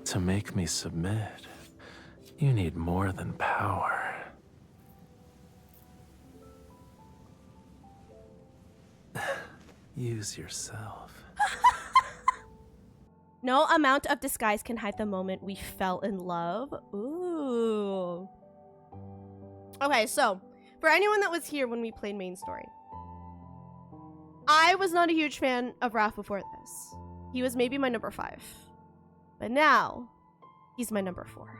To make me submit, you need more than power. Use yourself. No amount of disguise can hide the moment we fell in love. Ooh. Okay, so for anyone that was here when we played main story, I was not a huge fan of Raph before this. He was maybe my number 5. But now, he's my number 4.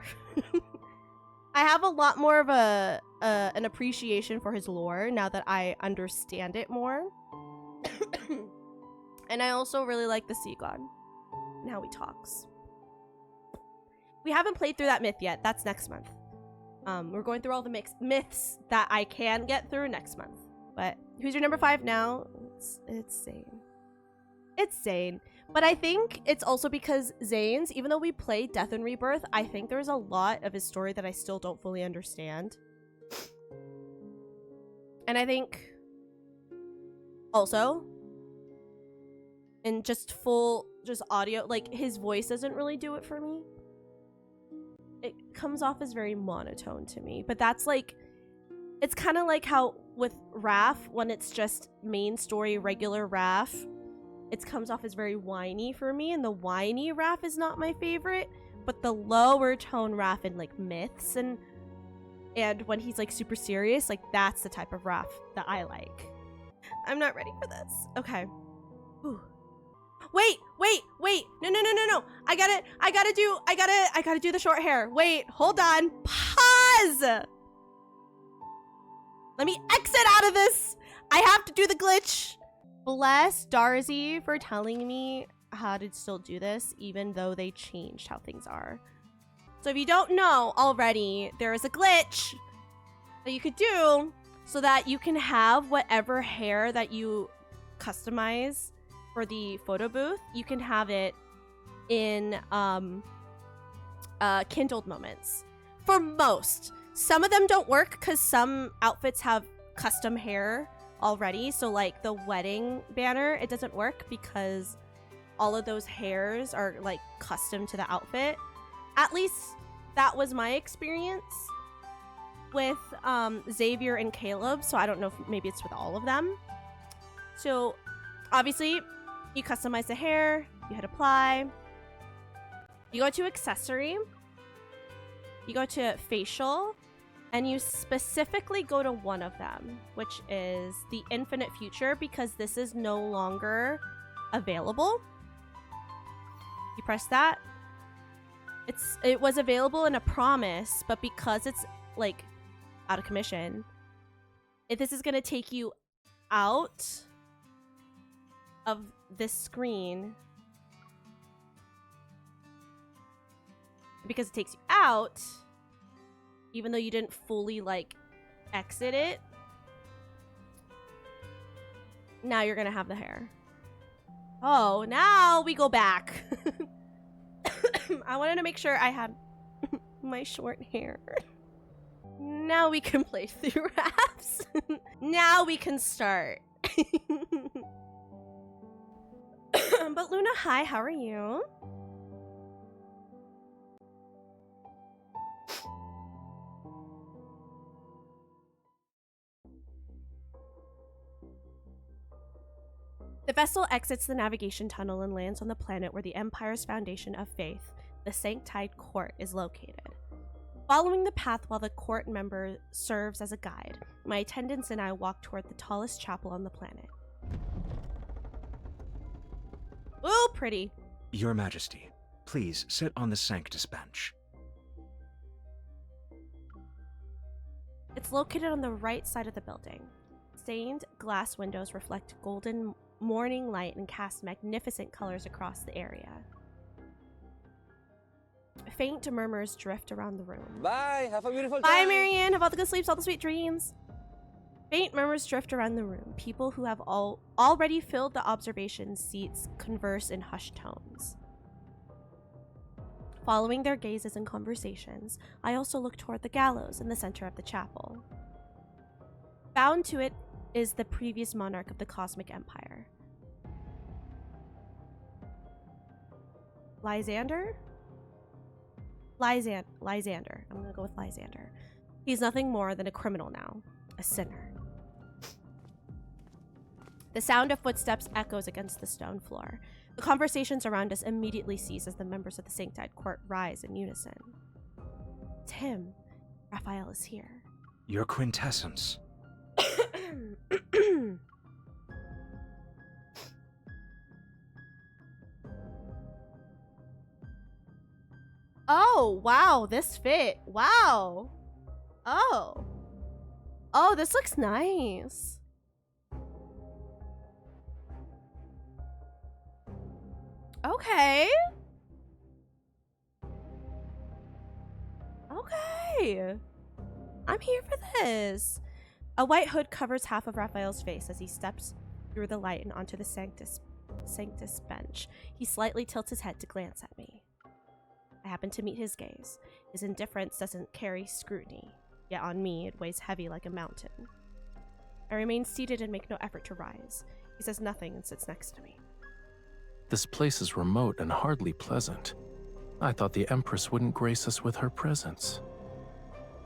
I have a lot more of an appreciation for his lore now that I understand it more. And I also really like the Sea God and how he talks. We haven't played through that myth yet. That's next month. We're going through all the myths that I can get through next month. But who's your number 5 now? It's Zane. It's Zane. But I think it's also because Zane's, even though we played Death and Rebirth, I think there's a lot of his story that I still don't fully understand. And I think also, in just audio, like his voice doesn't really do it for me. It comes off as very monotone to me. But that's like, it's kind of like how with Raph, when it's just main story regular Raph, it comes off as very whiny for me, and the whiny Raph is not my favorite, but the lower tone Raph in like myths and when he's like super serious, like that's the type of Raph that I like. I'm not ready for this. Okay. Ooh. Wait. No. I gotta do the short hair. Wait, hold on. Pause. Let me exit out of this. I have to do the glitch. Bless Darcy for telling me how to still do this, even though they changed how things are. So if you don't know already, there is a glitch that you could do so that you can have whatever hair that you customize for the photo booth. You can have it in Kindled moments. For most. Some of them don't work because some outfits have custom hair already. So like the wedding banner, it doesn't work because all of those hairs are like custom to the outfit. At least that was my experience with Xavier and Caleb. So I don't know if maybe it's with all of them. So obviously you customize the hair, you hit apply, you go to accessory, you go to facial, and you specifically go to one of them, which is the infinite future, because this is no longer available. You press that. It was available in a promise, but because it's like out of commission, this is gonna take you out of this screen. Because it takes you out, even though you didn't fully like exit it, now you're gonna have the hair. Oh, now we go back. I wanted to make sure I had my short hair. Now we can play through Raphs. Now we can start. But Luna, hi, how are you? The vessel exits the navigation tunnel and lands on the planet where the Empire's foundation of faith, the Sanctarch Court, is located. Following the path while the court member serves as a guide, my attendants and I walk toward the tallest chapel on the planet. Ooh, pretty. Your Majesty, please sit on the Sanctus bench. It's located on the right side of the building. Stained glass windows reflect golden morning light and cast magnificent colors across the area. Faint murmurs drift around the room. Bye, have a beautiful Bye, time. Marianne. Have all the good sleeps, all the sweet dreams. Faint murmurs drift around the room. People who have already filled the observation seats converse in hushed tones. Following their gazes and conversations, I also look toward the gallows in the center of the chapel. Bound to it is the previous monarch of the Cosmic Empire. Lysander? Lysander. I'm gonna go with Lysander. He's nothing more than a criminal now. A sinner. The sound of footsteps echoes against the stone floor. The conversations around us immediately cease as the members of the Sanctide Court rise in unison. It's him. Raphael is here. Your quintessence. Oh, wow, this fit. Wow. Oh. Oh, this looks nice. Okay. Okay. I'm here for this. A white hood covers half of Raphael's face as he steps through the light and onto the Sanctus bench. He slightly tilts his head to glance at me. I happen to meet his gaze. His indifference doesn't carry scrutiny, yet on me it weighs heavy like a mountain. I remain seated and make no effort to rise. He says nothing and sits next to me. This place is remote and hardly pleasant. I thought the Empress wouldn't grace us with her presence.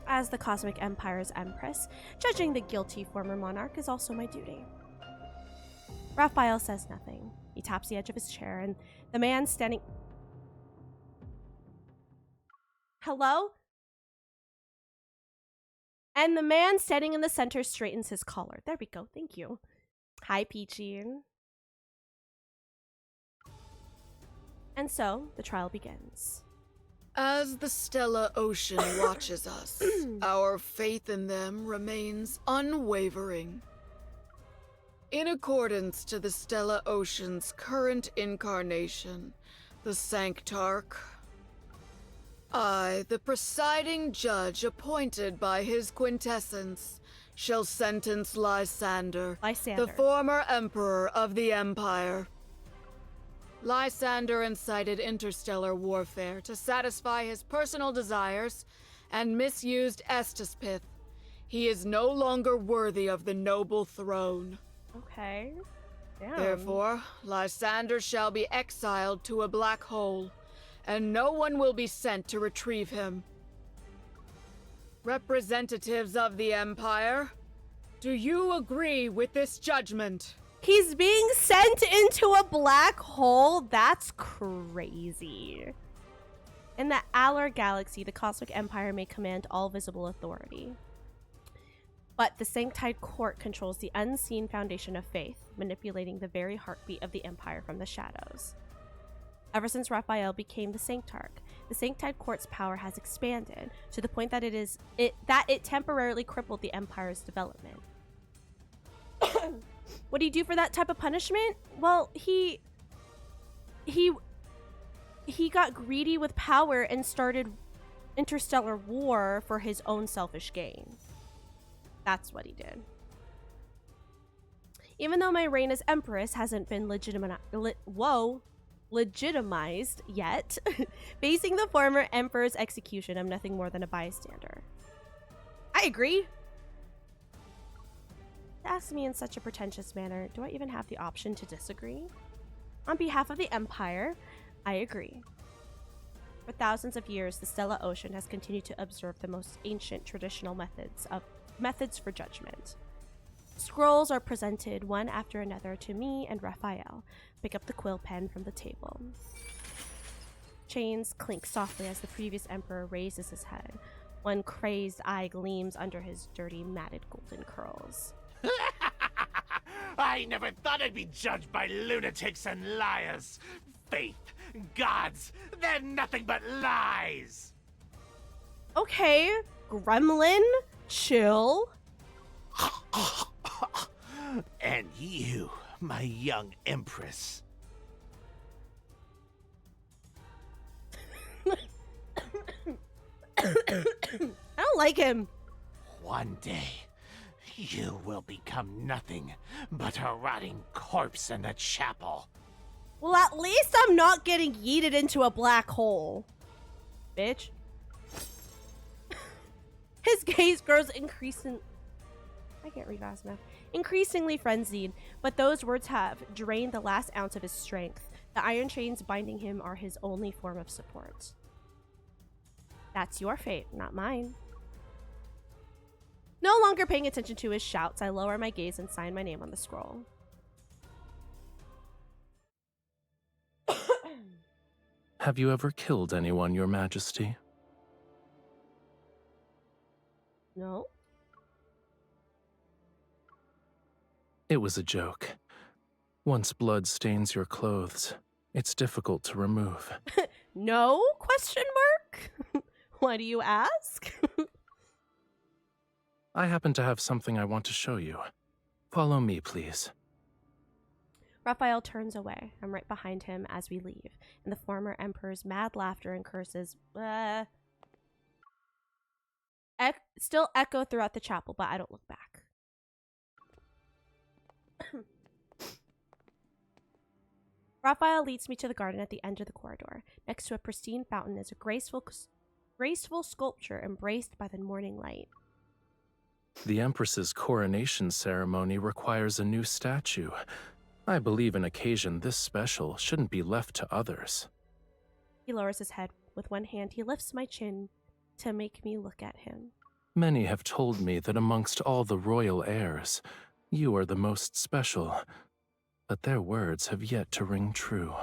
As the Cosmic Empire's Empress, judging the guilty former monarch is also my duty. Raphael says nothing. He taps the edge of his chair, and the man standing... Hello? And the man standing in the center straightens his collar. There we go. Thank you. Hi, Peachy. And so, the trial begins. As the Stellar Ocean watches us, our faith in them remains unwavering. In accordance to the Stellar Ocean's current incarnation, the Sanctarch, I, the presiding judge appointed by his quintessence, shall sentence Lysander, the former emperor of the Empire. Lysander incited interstellar warfare to satisfy his personal desires and misused Estispith. He is no longer worthy of the noble throne. Okay. Damn. Therefore, Lysander shall be exiled to a black hole, and no one will be sent to retrieve him. Representatives of the Empire, do you agree with this judgment? He's being sent into a black hole? That's crazy. In the Aller Galaxy, the Cosmic Empire may command all visible authority. But the Sanctide Court controls the unseen foundation of faith, manipulating the very heartbeat of the Empire from the shadows. Ever since Raphael became the Sanctarch, the Sanctide Court's power has expanded to the point that it temporarily crippled the Empire's development. What do you do for that type of punishment? Well, he got greedy with power and started interstellar war for his own selfish gain. That's what he did. Even though my reign as Empress hasn't been legitimized yet, facing the former Emperor's execution, I'm nothing more than a bystander. I agree. To ask me in such a pretentious manner, do I even have the option to disagree? On behalf of the Empire, I agree. For thousands of years, the Stellar Ocean has continued to observe the most ancient traditional methods for judgment. Scrolls are presented one after another to me and Raphael. Pick up the quill pen from the table. Chains clink softly as the previous emperor raises his head. One crazed eye gleams under his dirty, matted golden curls. I never thought I'd be judged by lunatics and liars. Faith, gods, they're nothing but lies. Okay, Gremlin, chill. And you, my young empress. I don't like him. One day, you will become nothing but a rotting corpse in the chapel. Well, at least I'm not getting yeeted into a black hole. Bitch. His gaze grows I can't read fast enough. Increasingly frenzied, but those words have drained the last ounce of his strength. The iron chains binding him are his only form of support. That's your fate, not mine. No longer paying attention to his shouts, I lower my gaze and sign my name on the scroll. Have you ever killed anyone, Your Majesty? No. It was a joke. Once blood stains your clothes, it's difficult to remove. No? Question mark? Why do you ask? I happen to have something I want to show you. Follow me, please. Raphael turns away. I'm right behind him as we leave, and the former emperor's mad laughter and curses still echo throughout the chapel, but I don't look back. Raphael leads me to the garden at the end of the corridor. Next to a pristine fountain is a graceful sculpture embraced by the morning light. The Empress's coronation ceremony requires a new statue. I believe an occasion this special shouldn't be left to others. He lowers his head. With one hand, he lifts my chin to make me look at him. Many have told me that amongst all the royal heirs, you are the most special, but their words have yet to ring true.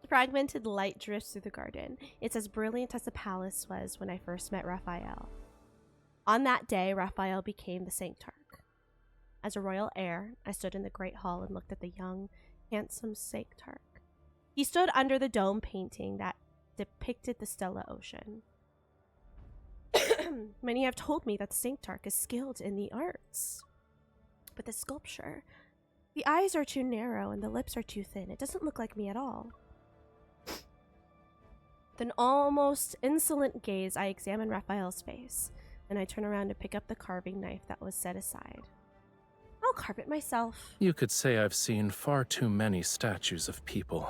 Fragmented light drifts through the garden. It's as brilliant as the palace was when I first met Raphael. On that day, Raphael became the Sanctarch. As a royal heir, I stood in the great hall and looked at the young, handsome Sanctarch. He stood under the dome painting that depicted the Stella Ocean. Many have told me that the Sanctarch is skilled in the arts. But the sculpture, the eyes are too narrow and the lips are too thin. It doesn't look like me at all. With an almost insolent gaze, I examine Raphael's face, and I turn around to pick up the carving knife that was set aside. I'll carve it myself. You could say I've seen far too many statues of people.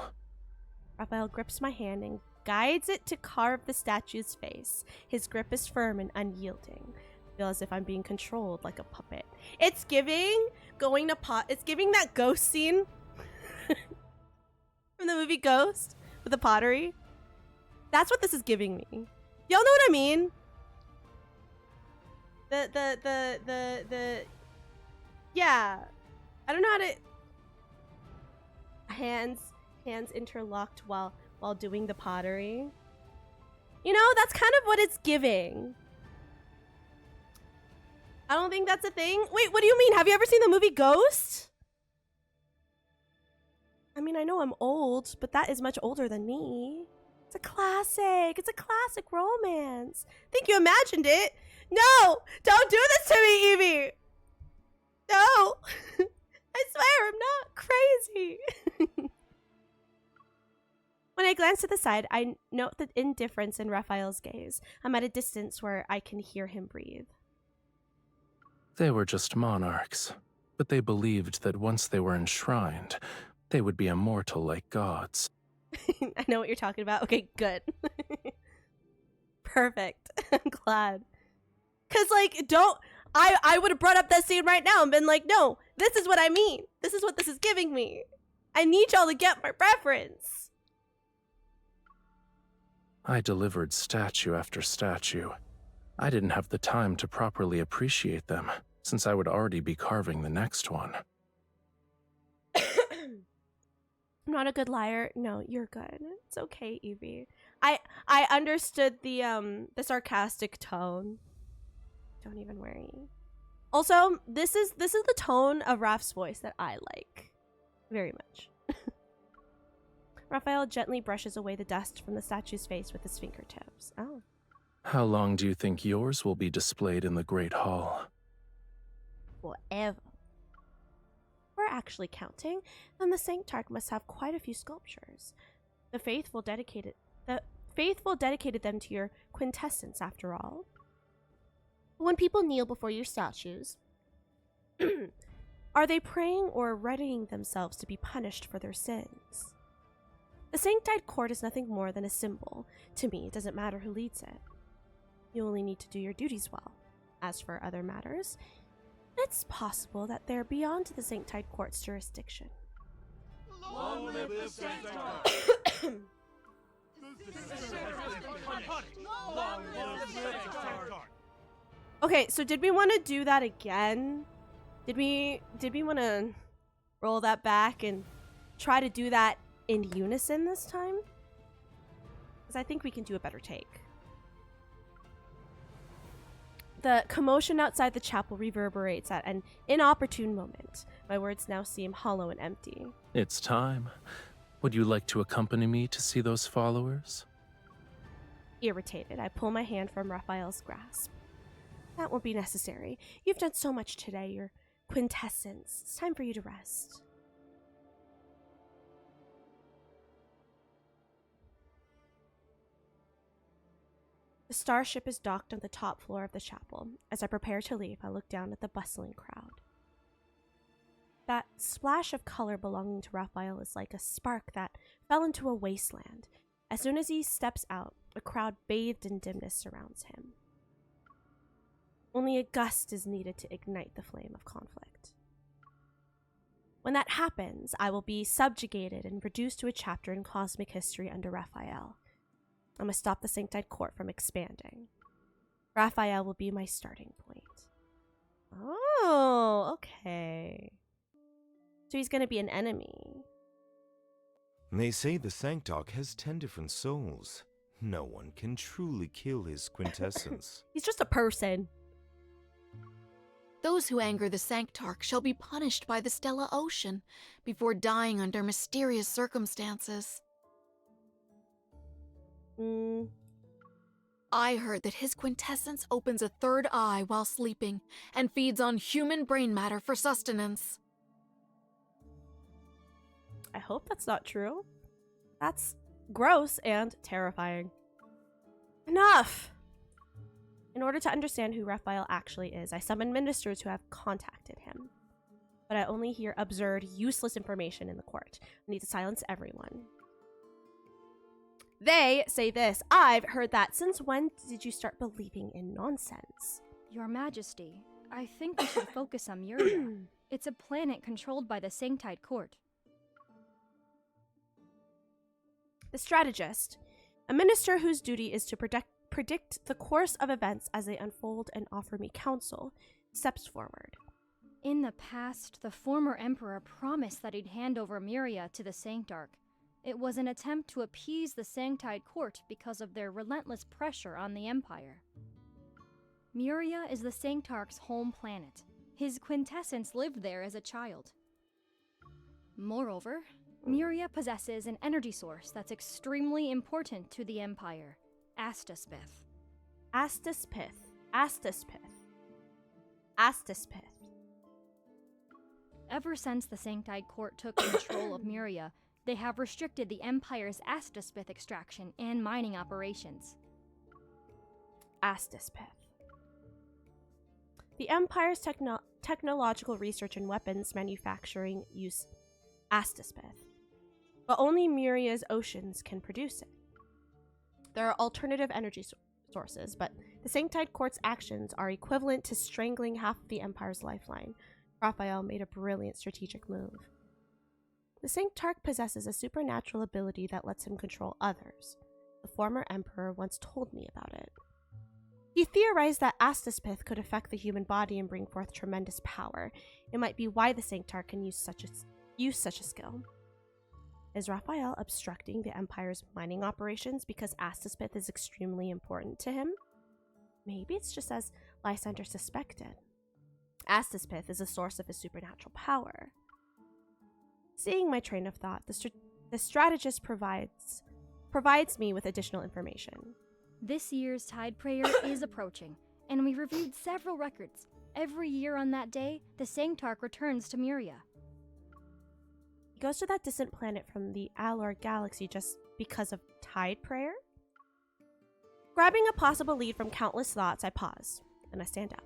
Raphael grips my hand and guides it to carve the statue's face. His grip is firm and unyielding. I feel as if I'm being controlled like a puppet. It's giving it's giving that ghost scene from the movie Ghost with the pottery. That's what this is giving me. Y'all know what I mean? Yeah. I don't know how to... Hands interlocked while doing the pottery. You know, that's kind of what it's giving. I don't think that's a thing. Wait, what do you mean? Have you ever seen the movie Ghost? I mean, I know I'm old, but that is much older than me. It's a classic. It's a classic romance. Think you imagined it? No! Don't do this to me, Evie! No! I swear, I'm not crazy. When I glance to the side, I note the indifference in Raphael's gaze. I'm at a distance where I can hear him breathe. They were just monarchs, but they believed that once they were enshrined, they would be immortal like gods. I know what you're talking about. Okay, good. Perfect. I'm glad. Because, like, I would have brought up that scene right now and been like, no, this is what I mean. This is what this is giving me. I need y'all to get my reference. I delivered statue after statue. I didn't have the time to properly appreciate them, since I would already be carving the next one. I'm not a good liar. No, you're good. It's okay, Evie. I understood the sarcastic tone. Don't even worry. Also, this is the tone of Raph's voice that I like very much. Raphael gently brushes away the dust from the statue's face with his fingertips. Oh. How long do you think yours will be displayed in the Great Hall? Forever. We're actually counting, then the Sanctarch must have quite a few sculptures. The faithful dedicated them to your quintessence, after all. When people kneel before your statues, are they praying or readying themselves to be punished for their sins? The Sanctite Court is nothing more than a symbol. To me, it doesn't matter who leads it. You only need to do your duties well. As for other matters, it's possible that they're beyond the Sanctite Court's jurisdiction. Long live the Sanctarch! Long live the Sanctarch! Okay, so did we want to do that again? Did we want to roll that back and try to do that in unison this time? Because I think we can do a better take. The commotion outside the chapel reverberates at an inopportune moment. My words now seem hollow and empty. It's time. Would you like to accompany me to see those followers? Irritated, I pull my hand from Raphael's grasp. That won't be necessary. You've done so much today, your quintessence. It's time for you to rest. The starship is docked on the top floor of the chapel. As I prepare to leave, I look down at the bustling crowd. That splash of color belonging to Raphael is like a spark that fell into a wasteland. As soon as he steps out, a crowd bathed in dimness surrounds him. Only a gust is needed to ignite the flame of conflict. When that happens, I will be subjugated and reduced to a chapter in cosmic history under Raphael. I must stop the Sanctide Court from expanding. Raphael will be my starting point. Oh, okay. So he's going to be an enemy. They say the Sanctarch has 10 different souls. No one can truly kill his quintessence. He's just a person. Those who anger the Sanctarch shall be punished by the Stellar Ocean before dying under mysterious circumstances. I heard that his quintessence opens a third eye while sleeping and feeds on human brain matter for sustenance. I hope that's not true. That's gross and terrifying. Enough! In order to understand who Raphael actually is, I summon ministers who have contacted him. But I only hear absurd, useless information in the court. I need to silence everyone. They say this. I've heard that. Since when did you start believing in nonsense? Your Majesty, I think we should focus on Muria. It's a planet controlled by the Sanctide Court. The strategist, a minister whose duty is to predict the course of events as they unfold and offer me counsel, steps forward. In the past, the former emperor promised that he'd hand over Muria to the Sanctarch. It was an attempt to appease the Sanctide Court because of their relentless pressure on the Empire. Muria is the Sanctarch's home planet. His quintessence lived there as a child. Moreover, Muria possesses an energy source that's extremely important to the Empire, Astaspith. Astaspith. Ever since the Sanctide Court took control of Muria, they have restricted the Empire's Astaspith extraction and mining operations. Astaspith. The Empire's technological research and weapons manufacturing use Astaspith, but only Muria's oceans can produce it. There are alternative energy sources, but the Sanctide Court's actions are equivalent to strangling half of the Empire's lifeline. Raphael made a brilliant strategic move. The Sanctarch possesses a supernatural ability that lets him control others. The former emperor once told me about it. He theorized that Astaspith could affect the human body and bring forth tremendous power. It might be why the Sanctarch can use such a skill. Is Raphael obstructing the Empire's mining operations because Astaspith is extremely important to him? Maybe it's just as Lysander suspected. Astaspith is a source of his supernatural power. Seeing my train of thought, the strategist provides me with additional information. This year's Tide Prayer is approaching, and we reviewed several records. Every year on that day, the Sanctarch returns to Muria. He goes to that distant planet from the Alor galaxy just because of Tide Prayer? Grabbing a possible lead from countless thoughts, I pause, and I stand up.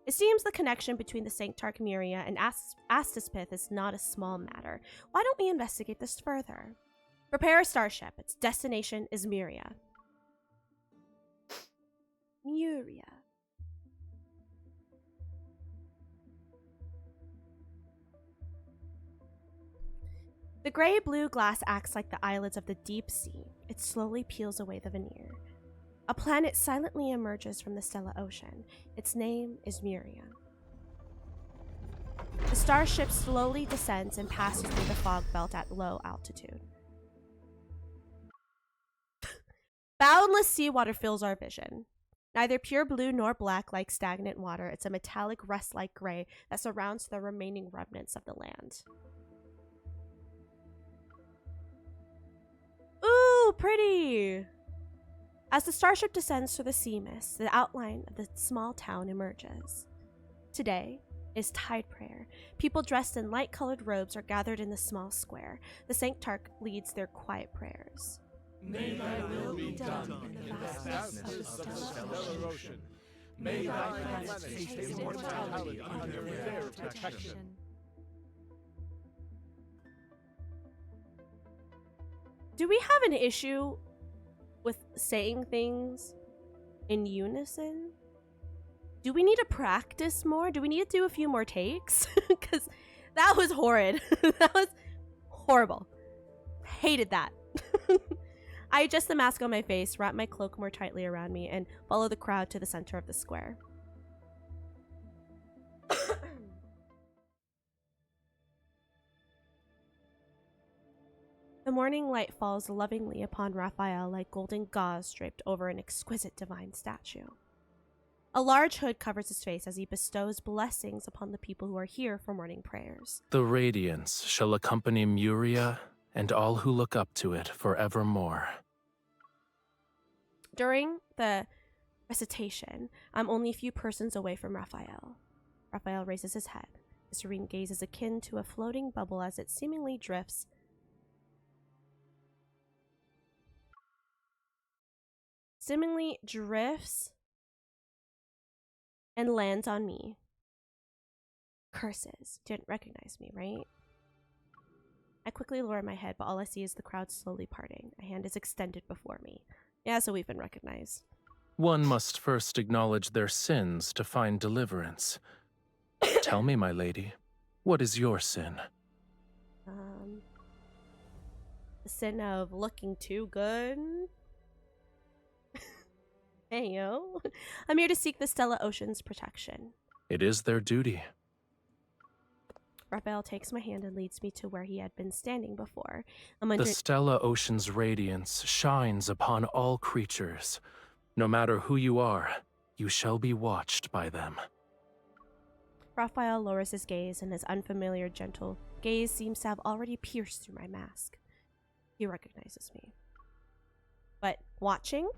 It seems the connection between the Sanctarch Muria and Astaspith is not a small matter. Why don't we investigate this further? Prepare a starship. Its destination is Muria. Muria. The gray-blue glass acts like the eyelids of the deep sea. It slowly peels away the veneer. A planet silently emerges from the stellar ocean. Its name is Muria. The starship slowly descends and passes through the fog belt at low altitude. Boundless seawater fills our vision. Neither pure blue nor black like stagnant water, it's a metallic rust-like gray that surrounds the remaining remnants of the land. Ooh, pretty! As the starship descends through the sea mist, the outline of the small town emerges. Today is Tide Prayer. People dressed in light-colored robes are gathered in the small square. The Sanctarch leads their quiet prayers. May thy will be done in the vastness of the stellar ocean. May thy planets taste immortality under their protection. Do we have an issue with saying things in unison? Do we need to practice more? Do we need to do a few more takes? Because that was horrid. That was horrible. Hated that. I adjust the mask on my face, wrap my cloak more tightly around me, and follow the crowd to the center of the square. The morning light falls lovingly upon Raphael like golden gauze draped over an exquisite divine statue. A large hood covers his face as he bestows blessings upon the people who are here for morning prayers. The radiance shall accompany Muria and all who look up to it forevermore. During the recitation, I'm only a few persons away from Raphael. Raphael raises his head. His serene gaze is akin to a floating bubble as it seemingly drifts and lands on me. Curses. Didn't recognize me, right? I quickly lower my head, but all I see is the crowd slowly parting. A hand is extended before me. Yeah, so we've been recognized. One must first acknowledge their sins to find deliverance. Tell me, my lady, what is your sin? The sin of looking too good. Hey, yo. I'm here to seek the Stella Ocean's protection. It is their duty. Raphael takes my hand and leads me to where he had been standing before. The Stella Ocean's radiance shines upon all creatures. No matter who you are, you shall be watched by them. Raphael lowers his gaze, and his unfamiliar, gentle gaze seems to have already pierced through my mask. He recognizes me. But watching?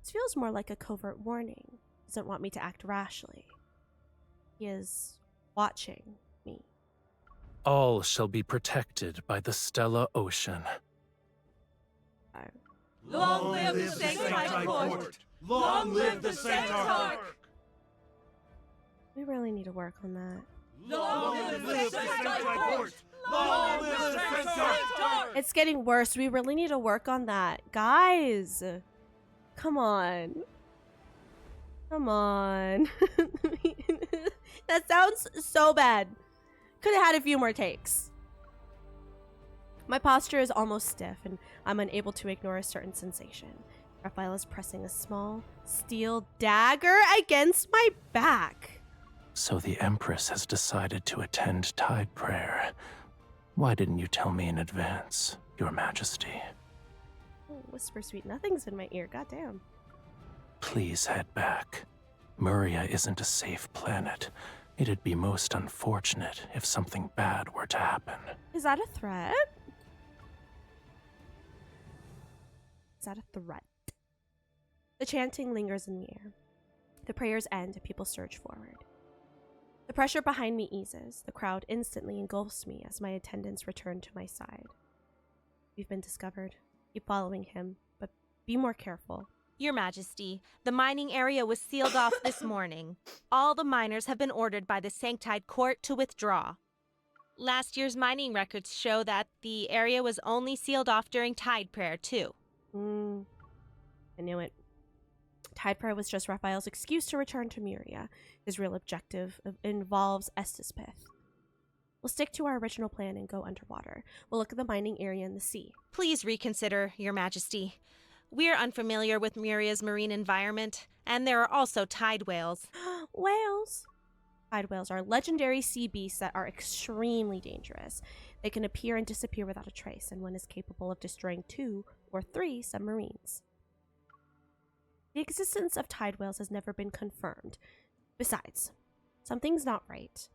This feels more like a covert warning. He doesn't want me to act rashly. He is watching me. All shall be protected by the Stella Ocean. Long live the Sanctarch Court! Long live the Sanctarch! We really need to work on that. Long live the Sanctarch Court! Long live the Sanctarch! It's getting worse. We really need to work on that. Guys! Come on. Come on. That sounds so bad. Could have had a few more takes. My posture is almost stiff, and I'm unable to ignore a certain sensation. Raphael is pressing a small steel dagger against my back. So the Empress has decided to attend Tide Prayer. Why didn't you tell me in advance, Your Majesty? Oh, whisper sweet nothings in my ear, goddamn. Please head back. Muria isn't a safe planet. It'd be most unfortunate if something bad were to happen. Is that a threat? Is that a threat? The chanting lingers in the air. The prayers end and people surge forward. The pressure behind me eases. The crowd instantly engulfs me as my attendants return to my side. We've been discovered. Keep following him, but be more careful. Your Majesty, the mining area was sealed off this morning. All the miners have been ordered by the Sanctide Court to withdraw. Last year's mining records show that the area was only sealed off during Tide Prayer, too. I knew it. Tide Prayer was just Raphael's excuse to return to Muria. His real objective involves Estispith. We'll stick to our original plan and go underwater. We'll look at the mining area in the sea. Please reconsider, Your Majesty. We're unfamiliar with Muria's marine environment, and there are also tide whales. Whales! Tide whales are legendary sea beasts that are extremely dangerous. They can appear and disappear without a trace, and one is capable of destroying 2 or 3 submarines. The existence of tide whales has never been confirmed. Besides, something's not right.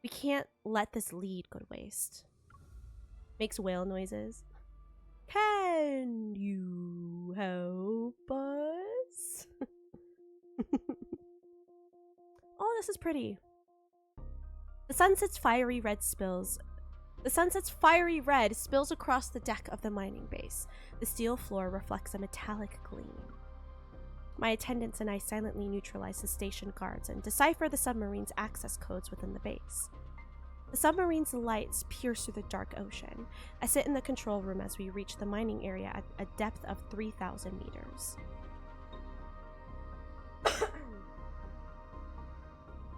We can't let this lead go to waste. Makes whale noises. Can you help us? Oh, this is pretty. The sunset's fiery red spills across the deck of the mining base. The steel floor reflects a metallic gleam. My attendants and I silently neutralize the station guards and decipher the submarine's access codes within the base. The submarine's lights pierce through the dark ocean. I sit in the control room as we reach the mining area at a depth of 3,000 meters.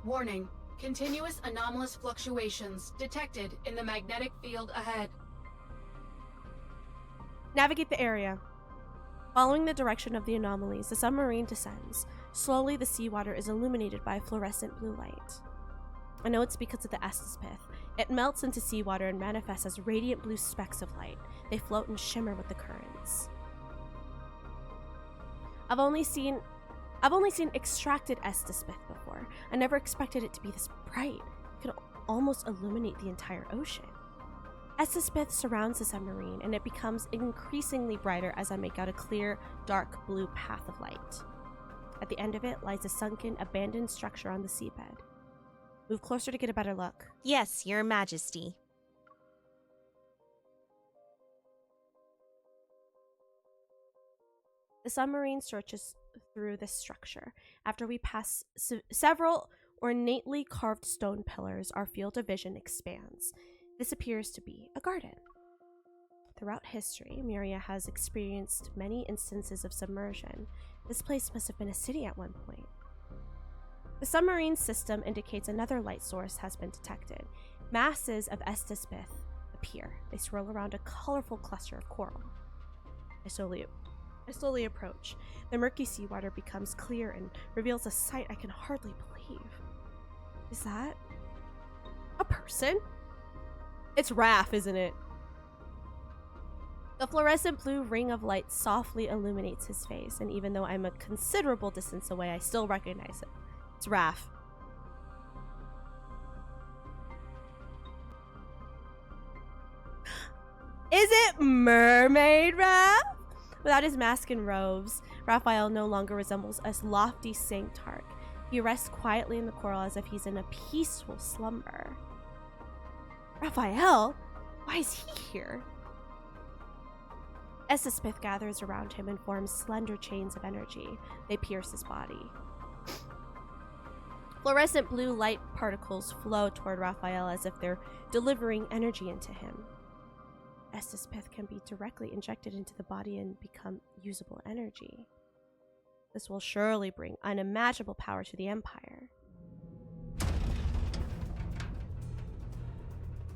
Warning. Continuous anomalous fluctuations detected in the magnetic field ahead. Navigate the area. Following the direction of the anomalies, the submarine descends. Slowly, the seawater is illuminated by a fluorescent blue light. I know it's because of the Estes pith. It melts into seawater and manifests as radiant blue specks of light. They float and shimmer with the currents. I've only seen extracted Estes pith before. I never expected it to be this bright. It could almost illuminate the entire ocean. Estes pith surrounds the submarine, and it becomes increasingly brighter as I make out a clear, dark blue path of light. At the end of it lies a sunken, abandoned structure on the seabed. Move closer to get a better look. Yes, Your Majesty. The submarine searches through this structure. After we pass several ornately carved stone pillars, our field of vision expands. This appears to be a garden. Throughout history, Muria has experienced many instances of submersion. This place must have been a city at one point. The submarine system indicates another light source has been detected. Masses of Estes pith appear. They swirl around a colorful cluster of coral. I slowly approach. The murky seawater becomes clear and reveals a sight I can hardly believe. Is that a person? It's Raph, isn't it? The fluorescent blue ring of light softly illuminates his face, and even though I'm a considerable distance away, I still recognize it. It's Raph. Is it Mermaid Raph? Without his mask and robes, Raphael no longer resembles a lofty Sanctarch. He rests quietly in the coral as if he's in a peaceful slumber. Raphael? Why is he here? Estes pith gathers around him and forms slender chains of energy. They pierce his body. Fluorescent blue light particles flow toward Raphael as if they're delivering energy into him. Estes pith can be directly injected into the body and become usable energy. This will surely bring unimaginable power to the Empire.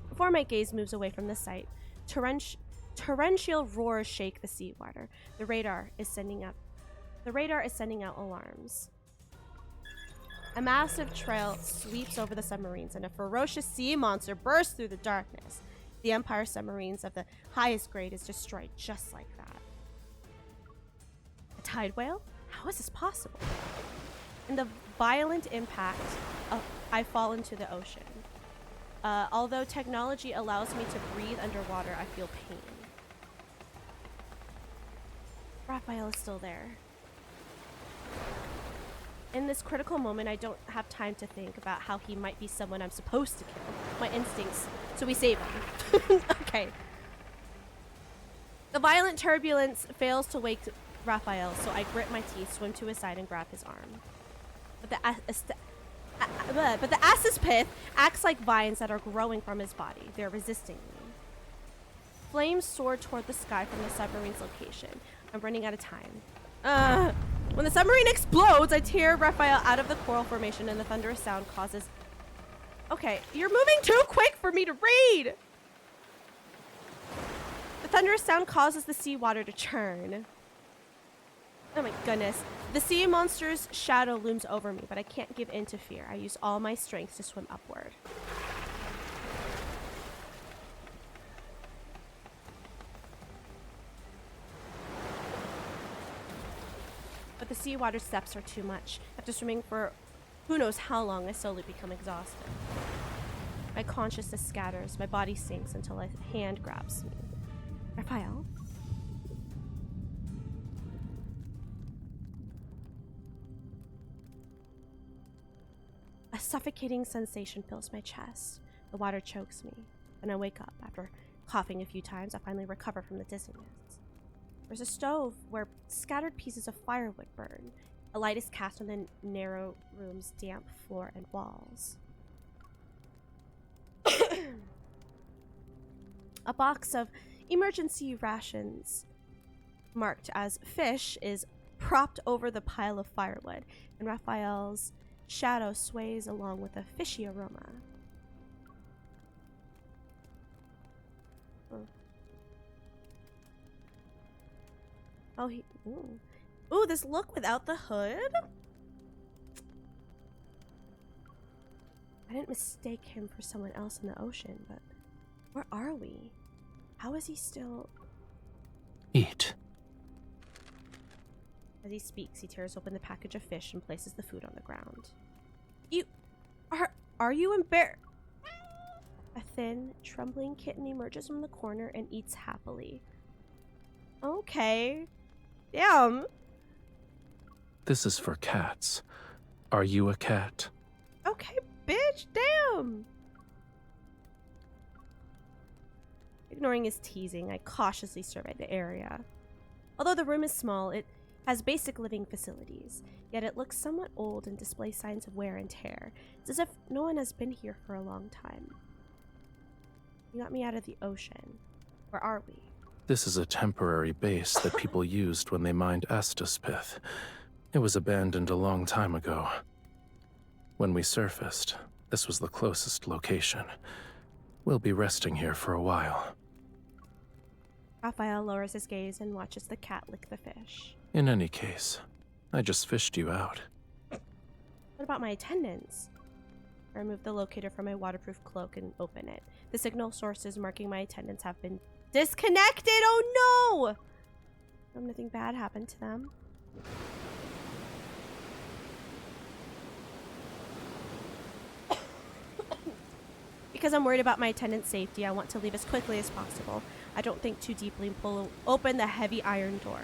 Before my gaze moves away from the sight, torrential roars shake the seawater. The radar is sending out alarms. A massive trail sweeps over the submarines, and a ferocious sea monster bursts through the darkness. The Empire submarines of the highest grade is destroyed just like that. A tide whale? How is this possible? In the violent impact, I fall into the ocean. Although technology allows me to breathe underwater, I feel pain. Raphael is still there. In this critical moment, I don't have time to think about how he might be someone I'm supposed to kill. My instincts, so we save him. Okay. The violent turbulence fails to wake Raphael, so I grit my teeth, swim to his side, and grab his arm. But the Estes pith acts like vines that are growing from his body. They're resisting me. Flames soar toward the sky from the submarine's location. I'm running out of time. When the submarine explodes, I tear Raphael out of the coral formation, and the thunderous sound causes Okay, you're moving too quick for me to read! The thunderous sound causes the seawater to churn. Oh my goodness. The sea monster's shadow looms over me, but I can't give in to fear. I use all my strength to swim upward. But the seawater steps are too much. After swimming for who knows how long, I slowly become exhausted. My consciousness scatters, my body sinks until a hand grabs me. Raphael? A suffocating sensation fills my chest. The water chokes me, and I wake up. After coughing a few times, I finally recover from the dizziness. There's a stove where scattered pieces of firewood burn. A light is cast on the narrow room's damp floor and walls. A box of emergency rations marked as fish is propped over the pile of firewood, and Raphael's shadow sways along with a fishy aroma. Oh, ooh, this look without the hood? I didn't mistake him for someone else in the ocean, but where are we? How is he still... Eat. As he speaks, he tears open the package of fish and places the food on the ground. Are you embarrassed? A thin, trembling kitten emerges from the corner and eats happily. Okay. Damn. This is for cats. Are you a cat? Okay, bitch. Damn. Ignoring his teasing, I cautiously survey the area. Although the room is small, it has basic living facilities, yet it looks somewhat old and displays signs of wear and tear. It's as if no one has been here for a long time. You got me out of the ocean. Where are we? This is a temporary base that people used when they mined Estes. It was abandoned a long time ago. When we surfaced, this was the closest location. We'll be resting here for a while. Raphael lowers his gaze and watches the cat lick the fish. In any case, I just fished you out. What about my attendants? I remove the locator from my waterproof cloak and open it. The signal sources marking my attendants have been disconnected! Oh no! Nothing bad happened to them. Because I'm worried about my attendant's safety, I want to leave as quickly as possible. I don't think too deeply and pull open the heavy iron door.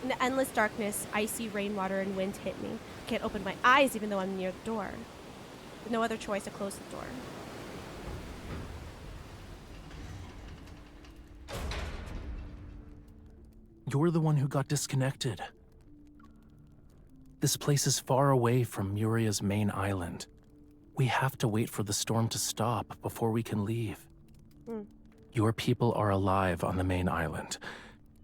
In the endless darkness, icy rainwater and wind hit me. I can't open my eyes even though I'm near the door. With no other choice, I close the door. You're the one who got disconnected. This place is far away from Muria's main island. We have to wait for the storm to stop before we can leave. Your people are alive on the main island.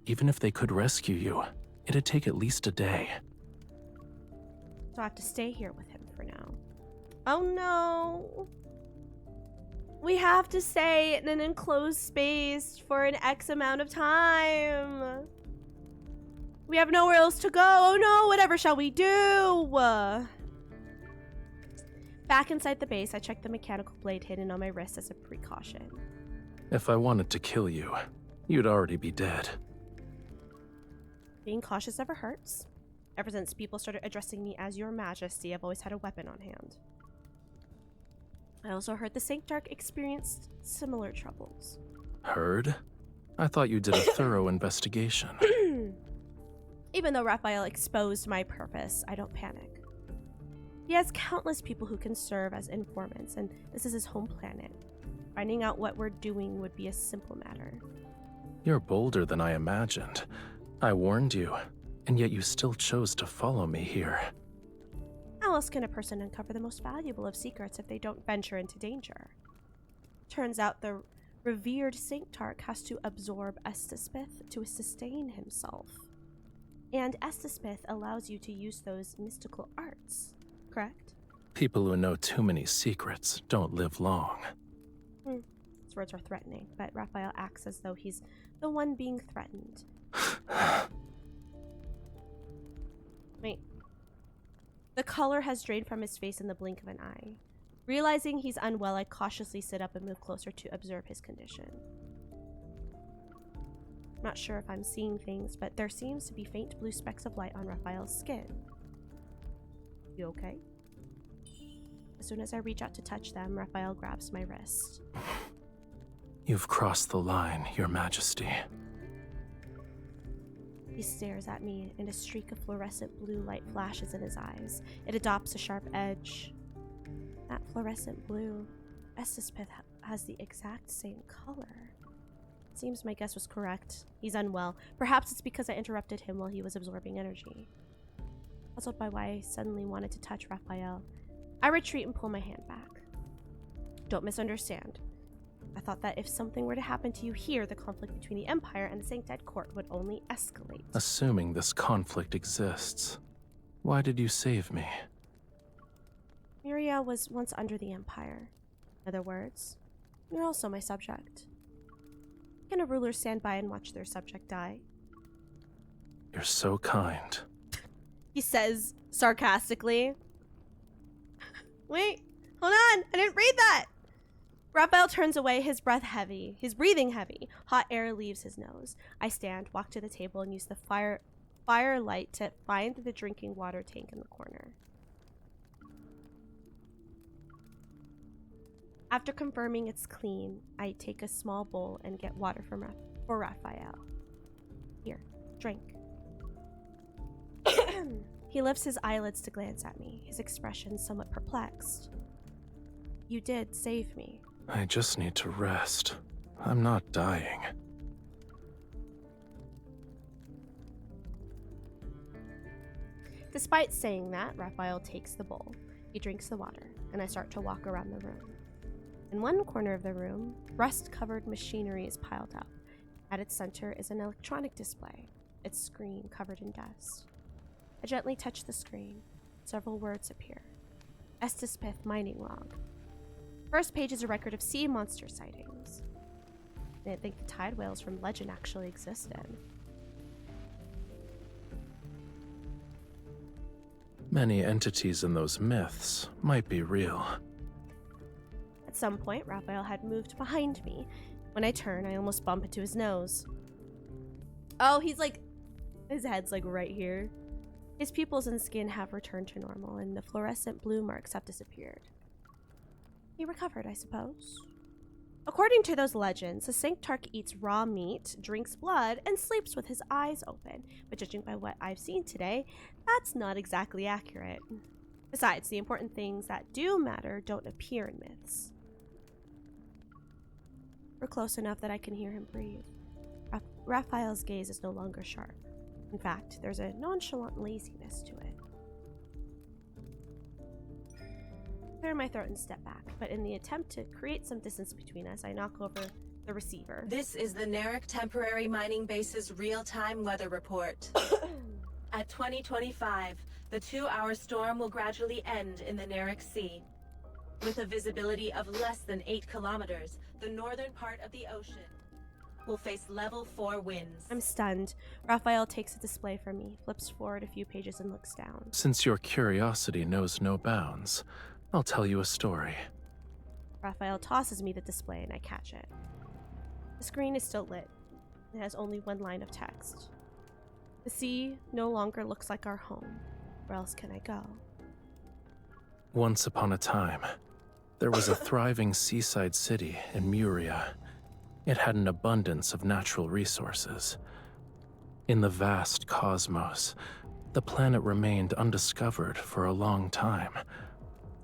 Even if they could rescue you, it'd take at least a day. So I have to stay here with him for now. Oh no! We have to stay in an enclosed space for an X amount of time. We have nowhere else to go. Oh no, whatever shall we do? Back inside the base, I check the mechanical blade hidden on my wrist as a precaution. If I wanted to kill you, you'd already be dead. Being cautious never hurts. Ever since people started addressing me as Your Majesty, I've always had a weapon on hand. I also heard the Sanctarch experienced similar troubles. Heard? I thought you did a thorough investigation. Even though Raphael exposed my purpose, I don't panic. He has countless people who can serve as informants, and this is his home planet. Finding out what we're doing would be a simple matter. You're bolder than I imagined. I warned you, and yet you still chose to follow me here. How else can a person uncover the most valuable of secrets if they don't venture into danger? Turns out the revered Sanctarch has to absorb Estespith to sustain himself. And Estespith allows you to use those mystical arts, correct? People who know too many secrets don't live long. His words are threatening, but Raphael acts as though he's the one being threatened. Wait. The color has drained from his face in the blink of an eye. Realizing he's unwell, I cautiously sit up and move closer to observe his condition. Not sure if I'm seeing things, but there seems to be faint blue specks of light on Raphael's skin. You okay? As soon as I reach out to touch them, Raphael grabs my wrist. You've crossed the line, Your Majesty. He stares at me, and a streak of fluorescent blue light flashes in his eyes. It adopts a sharp edge. That fluorescent blue, Estispith has the exact same color. Seems my guess was correct. He's unwell. Perhaps it's because I interrupted him while he was absorbing energy. Puzzled by why I suddenly wanted to touch Raphael, I retreat and pull my hand back. Don't misunderstand. I thought that if something were to happen to you here, the conflict between the Empire and the Sanctide Court would only escalate. Assuming this conflict exists, why did you save me? Myria was once under the Empire. In other words, you're also my subject. Can a ruler stand by and watch their subject die? You're so kind. He says sarcastically. Wait, hold on, I didn't read that! Raphael turns away, his breathing heavy. Hot air leaves his nose. I stand, walk to the table, and use the firelight to find the drinking water tank in the corner. After confirming it's clean, I take a small bowl and get water for Raphael. Here, drink. He lifts his eyelids to glance at me, his expression somewhat perplexed. You did save me. I just need to rest. I'm not dying. Despite saying that, Raphael takes the bowl. He drinks the water, and I start to walk around the room. In one corner of the room, rust-covered machinery is piled up. At its center is an electronic display, its screen covered in dust. I gently touch the screen. Several words appear. Estispith mining log. First page is a record of sea monster sightings. I didn't think the tide whales from legend actually existed. Many entities in those myths might be real. At some point, Raphael had moved behind me. When I turn, I almost bump into his nose. Oh, his head's like right here. His pupils and skin have returned to normal, and the fluorescent blue marks have disappeared. He recovered, I suppose. According to those legends, the Sanctarch eats raw meat, drinks blood, and sleeps with his eyes open. But judging by what I've seen today, that's not exactly accurate. Besides, the important things that do matter don't appear in myths. We're close enough that I can hear him breathe. Raphael's gaze is no longer sharp. In fact, there's a nonchalant laziness to it. Clear my throat and step back, but in the attempt to create some distance between us, I knock over the receiver. This is the Narek Temporary Mining Base's real-time weather report. At 2025, the 2-hour storm will gradually end in the Narek Sea. With a visibility of less than 8 kilometers, the northern part of the ocean will face level 4 winds. I'm stunned. Raphael takes a display from me, flips forward a few pages and looks down. Since your curiosity knows no bounds, I'll tell you a story. Raphael tosses me the display and I catch it. The screen is still lit. It has only one line of text. The sea no longer looks like our home. Where else can I go? Once upon a time, there was a thriving seaside city in Myria. It had an abundance of natural resources. In the vast cosmos, the planet remained undiscovered for a long time.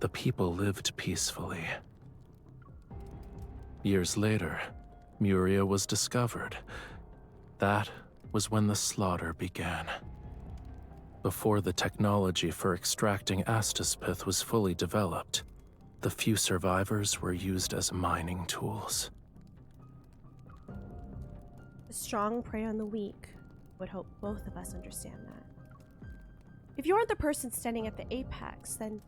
The people lived peacefully. Years later, Myria was discovered. That was when the slaughter began. Before the technology for extracting Astaspith was fully developed, the few survivors were used as mining tools. The strong prey on the weak. Would hope both of us understand that. If you aren't the person standing at the apex, then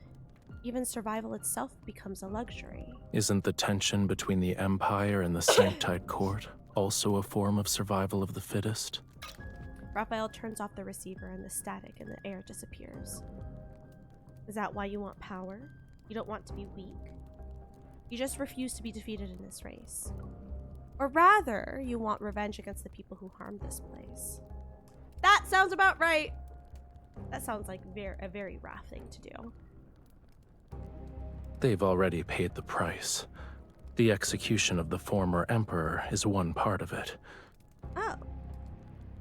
even survival itself becomes a luxury. Isn't the tension between the Empire and the Sanctite Court also a form of survival of the fittest? Raphael turns off the receiver and the static in the air disappears. Is that why you want power? You don't want to be weak. You just refuse to be defeated in this race. Or rather, you want revenge against the people who harmed this place. That sounds about right! That sounds like a very Raph thing to do. They've already paid the price. The execution of the former Emperor is one part of it. Oh.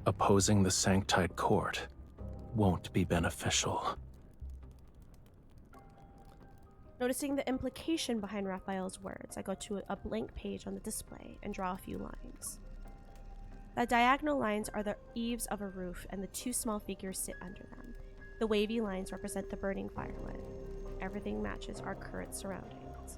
Opposing the Sanctite Court won't be beneficial. Noticing the implication behind Raphael's words, I go to a blank page on the display and draw a few lines. The diagonal lines are the eaves of a roof, and the two small figures sit under them. The wavy lines represent the burning firewood. Everything matches our current surroundings.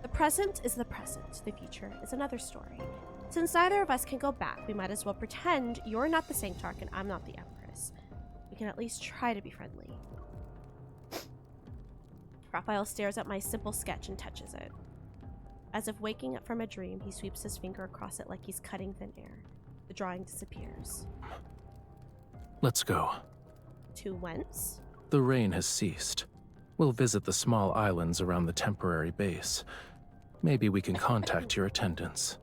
The present is the present. The future is another story. Since neither of us can go back, we might as well pretend you're not the Sanctarch and I'm not the Empress. We can at least try to be friendly. Raphael stares at my simple sketch and touches it. As if waking up from a dream, he sweeps his finger across it like he's cutting thin air. The drawing disappears. Let's go. To whence? The rain has ceased. We'll visit the small islands around the temporary base. Maybe we can contact your attendants.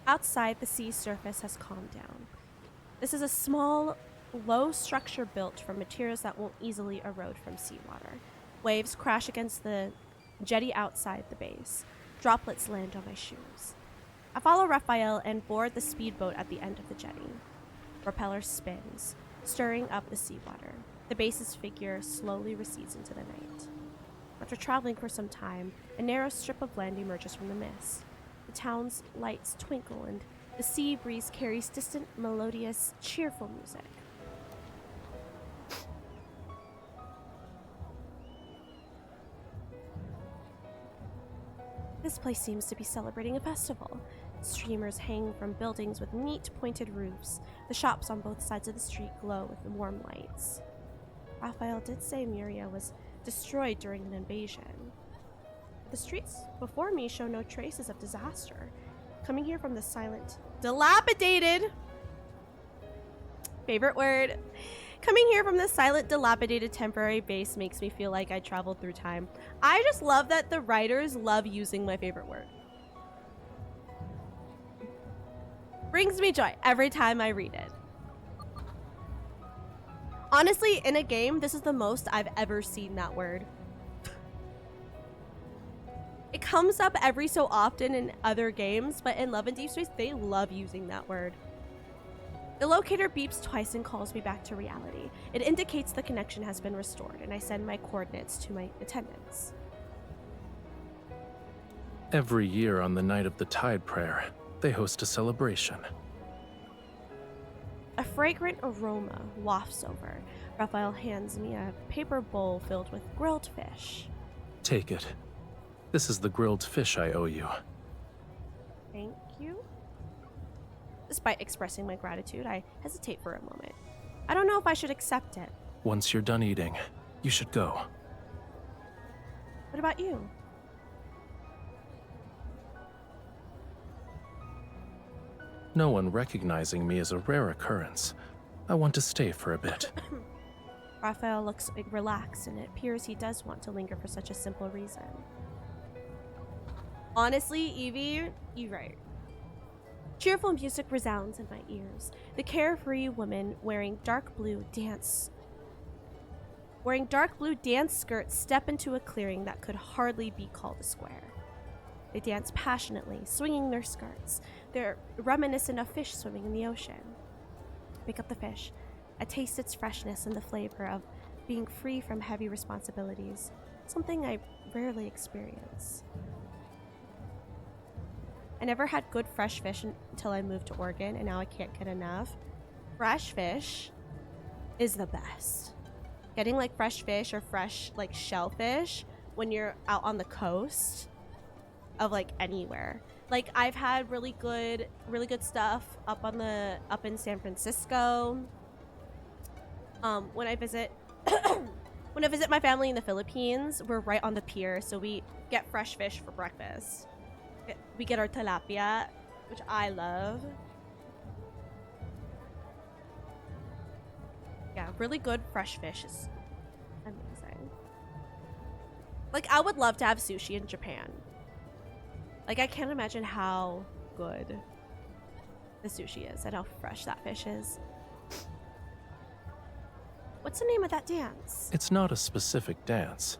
Outside, the sea surface has calmed down. This is a small, low structure built from materials that won't easily erode from seawater. Waves crash against the jetty outside the base. Droplets land on my shoes. I follow Raphael and board the speedboat at the end of the jetty. Propeller spins, stirring up the seawater. The base's figure slowly recedes into the night. After traveling for some time, a narrow strip of land emerges from the mist. The town's lights twinkle and the sea breeze carries distant, melodious, cheerful music. This place seems to be celebrating a festival. Streamers hang from buildings with neat, pointed roofs. The shops on both sides of the street glow with warm lights. Raphael did say Muria was destroyed during an invasion. The streets before me show no traces of disaster. Coming here from the silent, dilapidated, favorite word. Coming here from the silent, dilapidated temporary base makes me feel like I traveled through time. I just love that the writers love using my favorite word. Brings me joy every time I read it. Honestly, in a game, this is the most I've ever seen that word. It comes up every so often in other games, but in Love and Deepspace, they love using that word. The locator beeps twice and calls me back to reality. It indicates the connection has been restored, and I send my coordinates to my attendants. Every year on the night of the Tide Prayer, they host a celebration. A fragrant aroma wafts over. Raphael hands me a paper bowl filled with grilled fish. Take it. This is the grilled fish I owe you. Thank you. Despite expressing my gratitude, I hesitate for a moment. I don't know if I should accept it. Once you're done eating, you should go. What about you? No one recognizing me is a rare occurrence. I want to stay for a bit. Raphael looks relaxed, and it appears he does want to linger for such a simple reason. Honestly, Evie, you're right. Cheerful music resounds in my ears. The carefree women wearing dark blue dance skirts step into a clearing that could hardly be called a square. They dance passionately, swinging their skirts. They're reminiscent of fish swimming in the ocean. Pick up the fish. I taste its freshness and the flavor of being free from heavy responsibilities, something I rarely experience. I never had good fresh fish until I moved to Oregon, and now I can't get enough. Fresh fish is the best. Getting like fresh fish or fresh like shellfish when you're out on the coast, of like anywhere. Like I've had really good stuff up in San Francisco. When I visit my family in the Philippines, we're right on the pier, so we get fresh fish for breakfast. We get our tilapia, which I love. Yeah, really good fresh fish is amazing. Like, I would love to have sushi in Japan. Like, I can't imagine how good the sushi is and how fresh that fish is. What's the name of that dance? It's not a specific dance.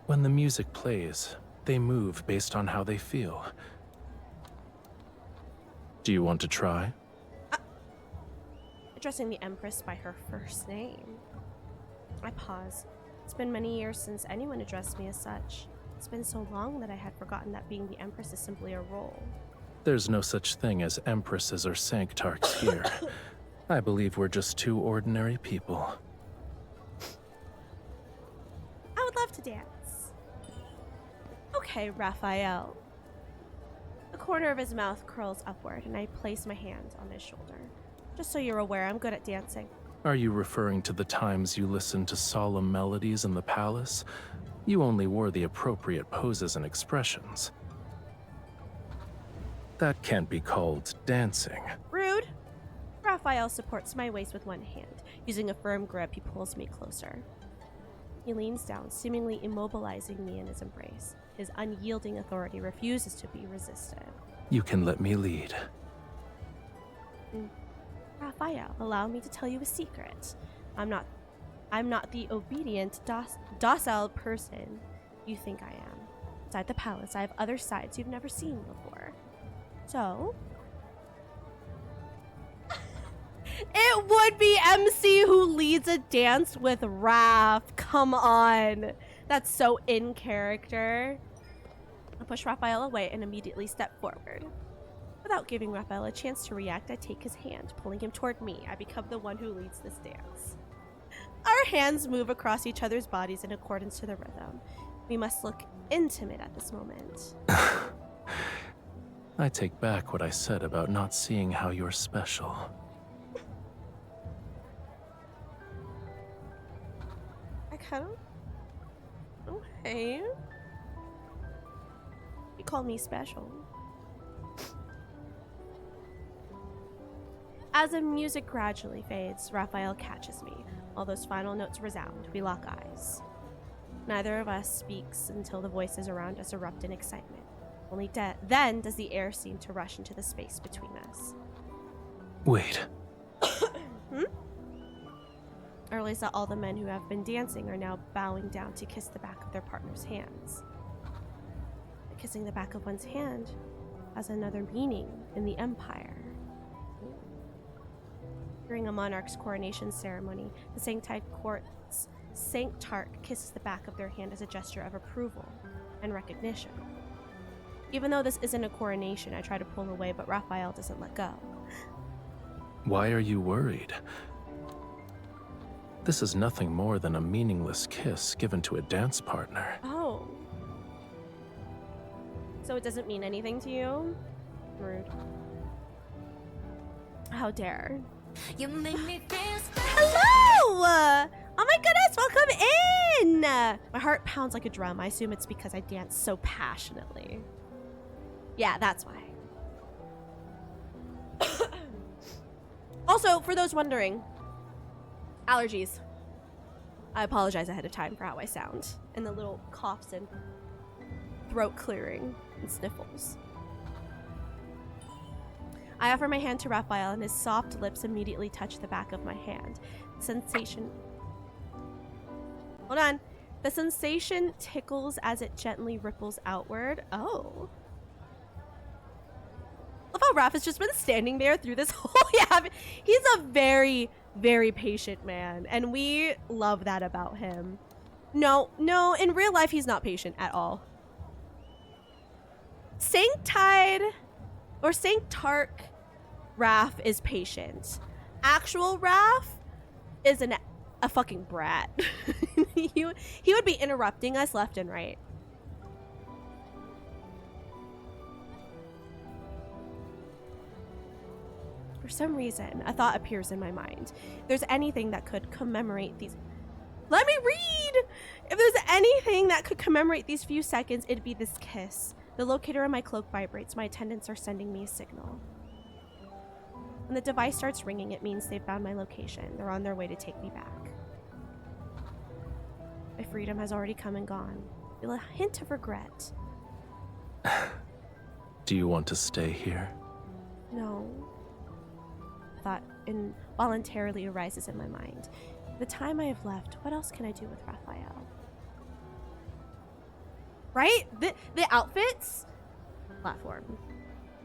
When the music plays, they move based on how they feel. Do you want to try? Addressing the Empress by her first name. I pause. It's been many years since anyone addressed me as such. It's been so long that I had forgotten that being the Empress is simply a role. There's no such thing as empresses or sanctarchs here. I believe we're just two ordinary people. I would love to dance. Okay, Raphael. The corner of his mouth curls upward, and I place my hand on his shoulder. Just so you're aware, I'm good at dancing. Are you referring to the times you listened to solemn melodies in the palace? You only wore the appropriate poses and expressions. That can't be called dancing. Rude. Raphael supports my waist with one hand. Using a firm grip, he pulls me closer. He leans down, seemingly immobilizing me in his embrace. His unyielding authority refuses to be resisted. You can let me lead. Raphael, allow me to tell you a secret. I'm not the obedient, docile person you think I am. Inside the palace, I have other sides you've never seen before. So, it would be MC who leads a dance with Raph. Come on. That's so in character. I push Raphael away and immediately step forward. Without giving Raphael a chance to react, I take his hand, pulling him toward me. I become the one who leads this dance. Our hands move across each other's bodies in accordance to the rhythm. We must look intimate at this moment. I take back what I said about not seeing how you're special. I kind of... Okay. You call me special. As the music gradually fades, Raphael catches me. All those final notes resound. We lock eyes. Neither of us speaks until the voices around us erupt in excitement. Only then does the air seem to rush into the space between us. Wait. I realize that all the men who have been dancing are now bowing down to kiss the back of their partner's hands. But kissing the back of one's hand has another meaning in the Empire. During a monarch's coronation ceremony, the Sanctarch kisses the back of their hand as a gesture of approval and recognition. Even though this isn't a coronation, I try to pull away, but Raphael doesn't let go. Why are you worried? This is nothing more than a meaningless kiss given to a dance partner. Oh. So it doesn't mean anything to you? Rude. How dare. You make me feel special. Hello! Oh my goodness, welcome in! My heart pounds like a drum. I assume it's because I dance so passionately. Yeah, that's why. Also, for those wondering, allergies. I apologize ahead of time for how I sound. And the little coughs and throat clearing and sniffles. I offer my hand to Raphael, and his soft lips immediately touch the back of my hand. Sensation... Hold on. The sensation tickles as it gently ripples outward. Oh. Love how Raph has just been standing there through this whole... Yeah, he's a very, very patient man, and we love that about him. No, in real life, he's not patient at all. Sanctarch Raph is patient. Actual Raph is a fucking brat. he would be interrupting us left and right. some reason, a thought appears in my mind. If there's anything that could commemorate these... Let me read! If there's anything that could commemorate these few seconds, it'd be this kiss. The locator in my cloak vibrates. My attendants are sending me a signal. When the device starts ringing, it means they've found my location. They're on their way to take me back. My freedom has already come and gone. I feel a hint of regret. Do you want to stay here? No. A thought involuntarily arises in my mind. The time I have left, what else can I do with Raphael? Right? The outfits? Platform.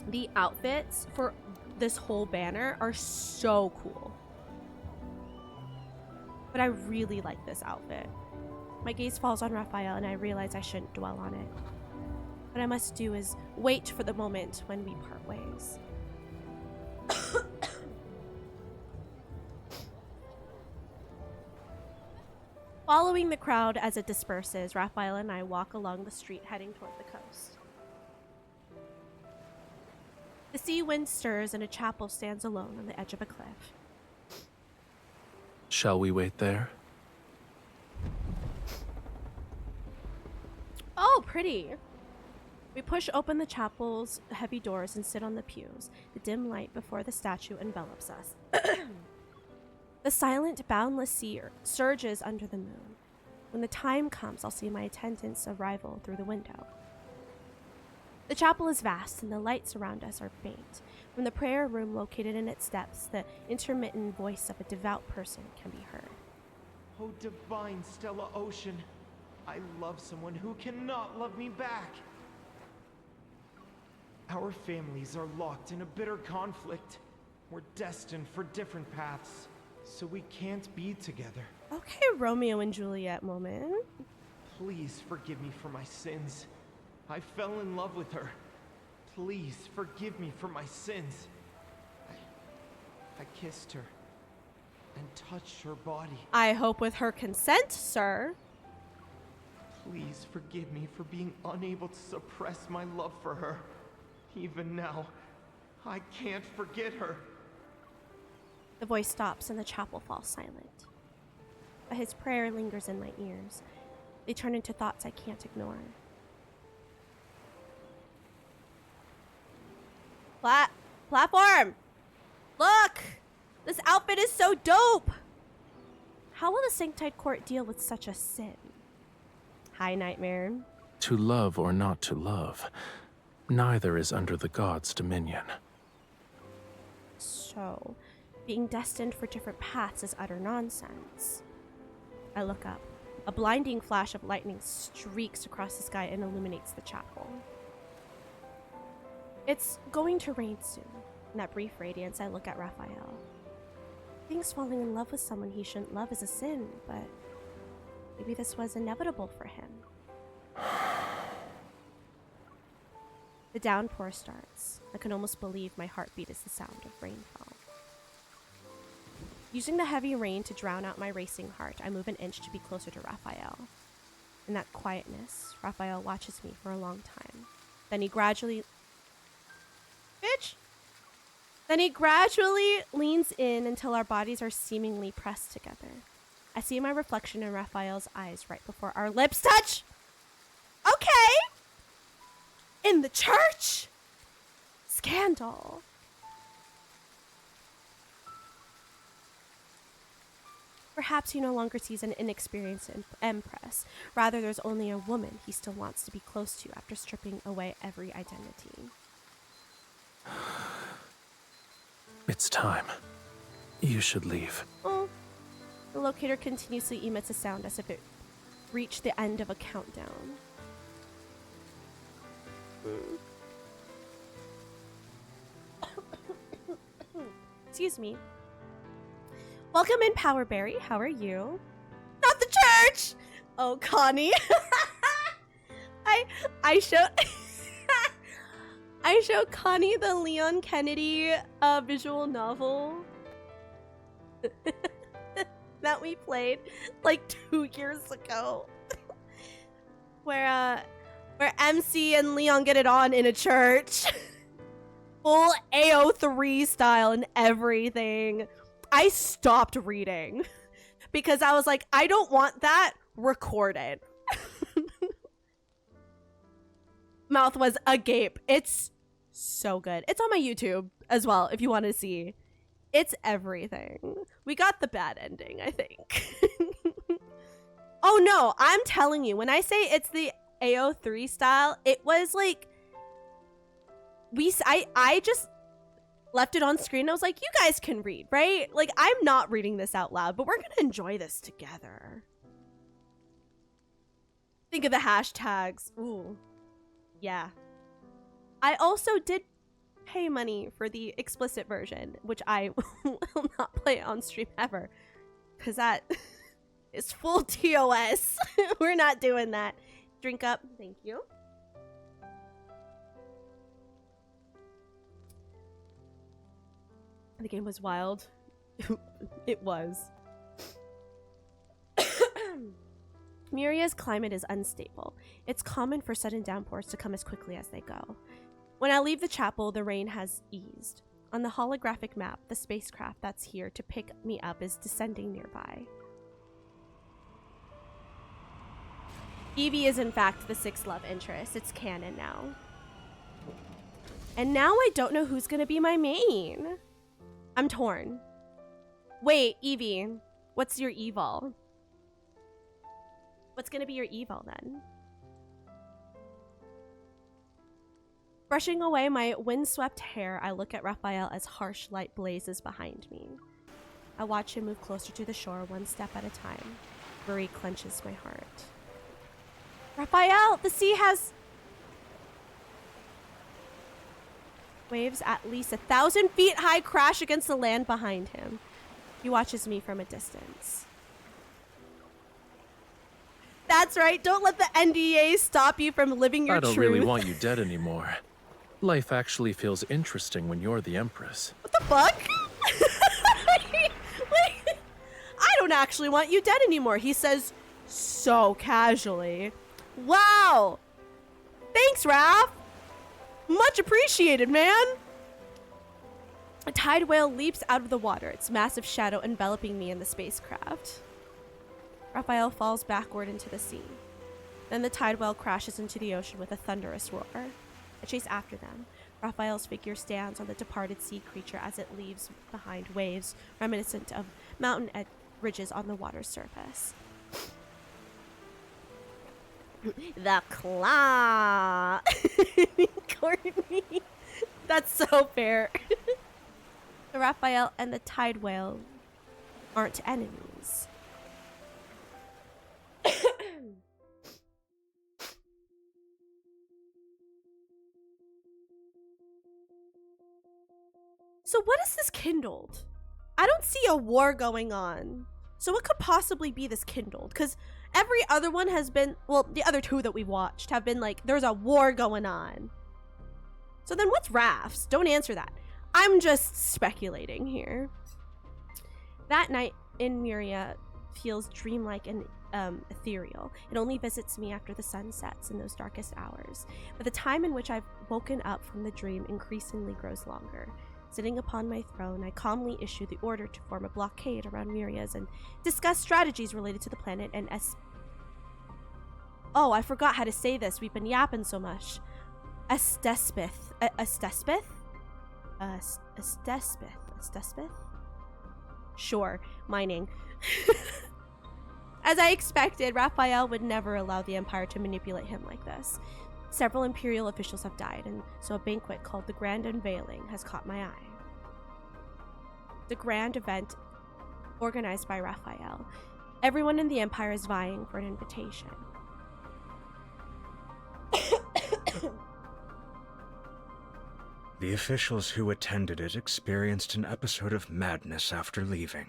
The outfits for this whole banner are so cool. But I really like this outfit. My gaze falls on Raphael and I realize I shouldn't dwell on it. What I must do is wait for the moment when we part ways. Following the crowd as it disperses, Raphael and I walk along the street heading toward the coast. The sea wind stirs and a chapel stands alone on the edge of a cliff. Shall we wait there? Oh, pretty. We push open the chapel's heavy doors and sit on the pews. The dim light before the statue envelops us. The silent, boundless sea surges under the moon. When the time comes, I'll see my attendants' arrival through the window. The chapel is vast, and the lights around us are faint. From the prayer room located in its depths, the intermittent voice of a devout person can be heard. Oh, divine Stella Ocean, I love someone who cannot love me back. Our families are locked in a bitter conflict. We're destined for different paths, so we can't be together. Okay, Romeo and Juliet moment. Please forgive me for my sins. I fell in love with her. Please forgive me for my sins. I kissed her and touched her body. I hope with her consent, sir. Please forgive me for being unable to suppress my love for her. Even now, I can't forget her. The voice stops and the chapel falls silent. But his prayer lingers in my ears. They turn into thoughts I can't ignore. Platform! Look! This outfit is so dope! How will the Sanctite Court deal with such a sin? Hi, Nightmare. To love or not to love, neither is under the gods' dominion. So, being destined for different paths is utter nonsense. I look up. A blinding flash of lightning streaks across the sky and illuminates the chapel. It's going to rain soon. In that brief radiance, I look at Raphael. He thinks falling in love with someone he shouldn't love is a sin, but maybe this was inevitable for him. The downpour starts. I can almost believe my heartbeat is the sound of rainfall. Using the heavy rain to drown out my racing heart, I move an inch to be closer to Raphael. In that quietness, Raphael watches me for a long time. Then he gradually leans in until our bodies are seemingly pressed together. I see my reflection in Raphael's eyes right before our lips touch. Okay! In the church? Scandal. Perhaps he no longer sees an inexperienced empress. Rather, there's only a woman he still wants to be close to after stripping away every identity. It's time. You should leave. Oh. The locator continuously emits a sound as if it reached the end of a countdown. Excuse me. Welcome in, Powerberry. How are you? Not the church! Oh, Connie. I showed I showed Connie the Leon Kennedy visual novel that we played like 2 years ago. where MC and Leon get it on in a church. Full AO3 style and everything. I stopped reading because I was like, I don't want that recorded. Mouth was agape. It's so good. It's on my YouTube as well if you want to see. It's everything. We got the bad ending, I think. Oh no, I'm telling you, when I say it's the AO3 style, it was like I just left it on screen. I was like, you guys can read, right? Like, I'm not reading this out loud, but we're gonna enjoy this together. Think of the hashtags. Ooh. Yeah. I also did pay money for the explicit version, which I will not play on stream ever, because that is full TOS. We're not doing that. Drink up. Thank you. The game was wild. It was. Muria's climate is unstable. It's common for sudden downpours to come as quickly as they go. When I leave the chapel, the rain has eased. On the holographic map, the spacecraft that's here to pick me up is descending nearby. Evie is in fact the sixth love interest. It's canon now. And now I don't know who's gonna be my main. I'm torn. Wait, Evie, what's your evil? What's gonna be your evil then? Brushing away my windswept hair, I look at Raphael as harsh light blazes behind me. I watch him move closer to the shore, one step at a time. Worry clenches my heart. Raphael, the sea has waves at least 1,000 feet high crash against the land behind him. He watches me from a distance. That's right. Don't let the NDA stop you from living your I don't truth. really want you dead anymore. Life actually feels interesting when you're the Empress. What the fuck? Like, I don't actually want you dead anymore. He says so casually. Wow. Thanks, Raph. Much appreciated, man. A tide whale leaps out of the water, its massive shadow enveloping me in the spacecraft. Raphael falls backward into the sea. Then the tide whale crashes into the ocean with a thunderous roar. I chase after them. Raphael's figure stands on the departed sea creature as it leaves behind waves reminiscent of mountain ridges on the water's surface. The claw. Courtney. That's so fair. The Raphael and the tide whale aren't enemies. So what is this Kindled? I don't see a war going on. So what could possibly be this Kindled? Because every other one has been, well, the other two that we've watched have been like, there's a war going on. So then what's Rafts? Don't answer that. I'm just speculating here. That night in Muria feels dreamlike and ethereal. It only visits me after the sun sets in those darkest hours. But the time in which I've woken up from the dream increasingly grows longer. Sitting upon my throne, I calmly issue the order to form a blockade around Muria's and discuss strategies related to the planet and Oh, I forgot how to say this. We've been yapping so much. Estespith? Sure, mining. As I expected, Raphael would never allow the Empire to manipulate him like this. Several Imperial officials have died, and so a banquet called the Grand Unveiling has caught my eye. The grand event organized by Raphael. Everyone in the Empire is vying for an invitation. The officials who attended it experienced an episode of madness after leaving.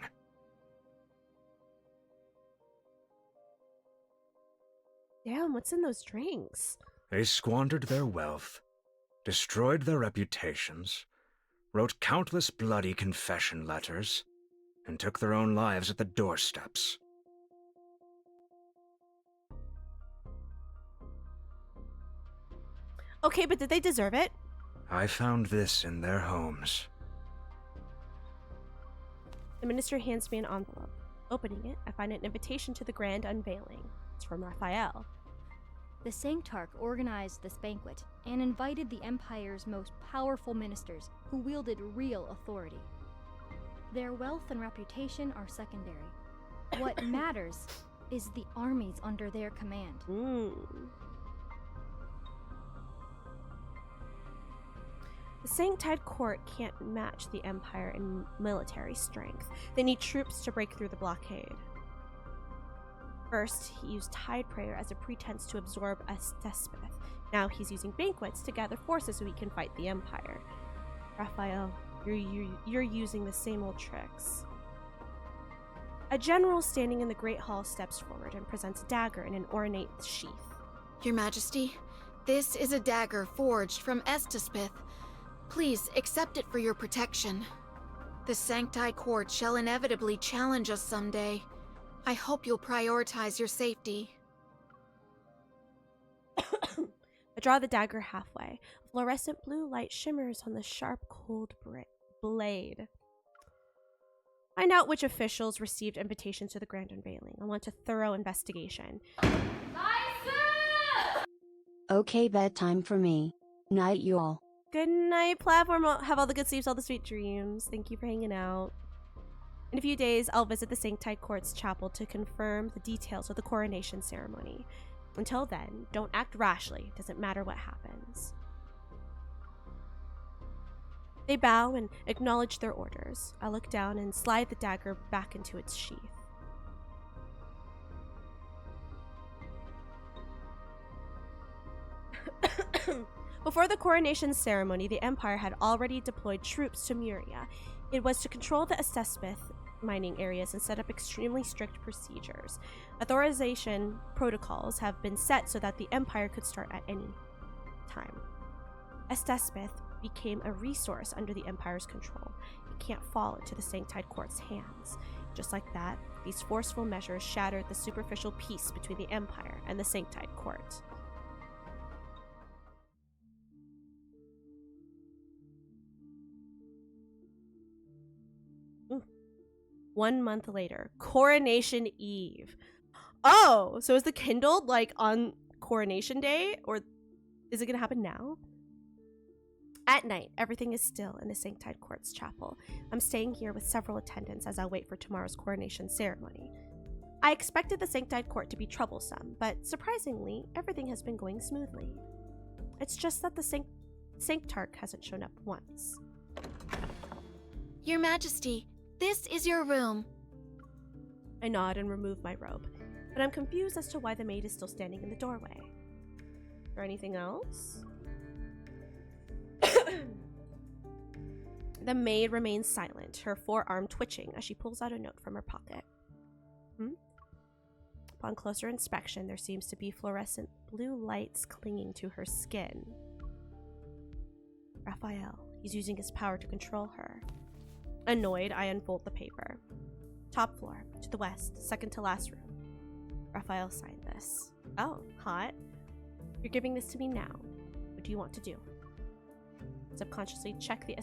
Damn, what's in those drinks? They squandered their wealth, destroyed their reputations, wrote countless bloody confession letters, and took their own lives at the doorsteps. Okay, but did they deserve it? I found this in their homes. The minister hands me an envelope. Opening it, I find an invitation to the grand unveiling. It's from Raphael. The Sanctarch organized this banquet and invited the Empire's most powerful ministers who wielded real authority. Their wealth and reputation are secondary. What matters is the armies under their command. The Sanctide court can't match the Empire in military strength. They need troops to break through the blockade. First, he used tide prayer as a pretense to absorb Estespeth. Now he's using banquets to gather forces so he can fight the Empire. Raphael, you're using the same old tricks. A general standing in the Great Hall steps forward and presents a dagger in an ornate sheath. Your Majesty, this is a dagger forged from Estespeth. Please accept it for your protection. The Sancti Court shall inevitably challenge us someday. I hope you'll prioritize your safety. I draw the dagger halfway. A fluorescent blue light shimmers on the sharp, cold blade. Find out which officials received invitations to the grand unveiling. I want a thorough investigation. Okay, bedtime for me. Night, y'all. Good night, platform. Have all the good sleeps, all the sweet dreams. Thank you for hanging out. In a few days, I'll visit the Sanctide Court's chapel to confirm the details of the coronation ceremony. Until then, don't act rashly. Doesn't matter what happens. They bow and acknowledge their orders. I look down and slide the dagger back into its sheath. Before the coronation ceremony, the Empire had already deployed troops to Muria. It was to control the Estespeth mining areas and set up extremely strict procedures. Authorization protocols have been set so that the Empire could start at any time. Estespeth became a resource under the Empire's control. It can't fall into the Sanctide Court's hands. Just like that, these forceful measures shattered the superficial peace between the Empire and the Sanctide Court. Ooh. 1 month later, Coronation Eve. Oh, so is the Kindled like on Coronation Day, or is it gonna happen now? At night, everything is still in the Sanctide Court's chapel. I'm staying here with several attendants as I wait for tomorrow's coronation ceremony. I expected the Sanctide Court to be troublesome, but surprisingly, everything has been going smoothly. It's just that the Sanctarch hasn't shown up once. Your Majesty, this is your room. I nod and remove my robe, but I'm confused as to why the maid is still standing in the doorway. Or anything else? The maid remains silent, her forearm twitching as she pulls out a note from her pocket. Upon closer inspection, there seems to be fluorescent blue lights clinging to her skin. Raphael, he's using his power to control her. Annoyed, I unfold the paper. Top floor, to the west, second to last room. Raphael signed this. Oh, hot. You're giving this to me now. What do you want to do? Subconsciously check the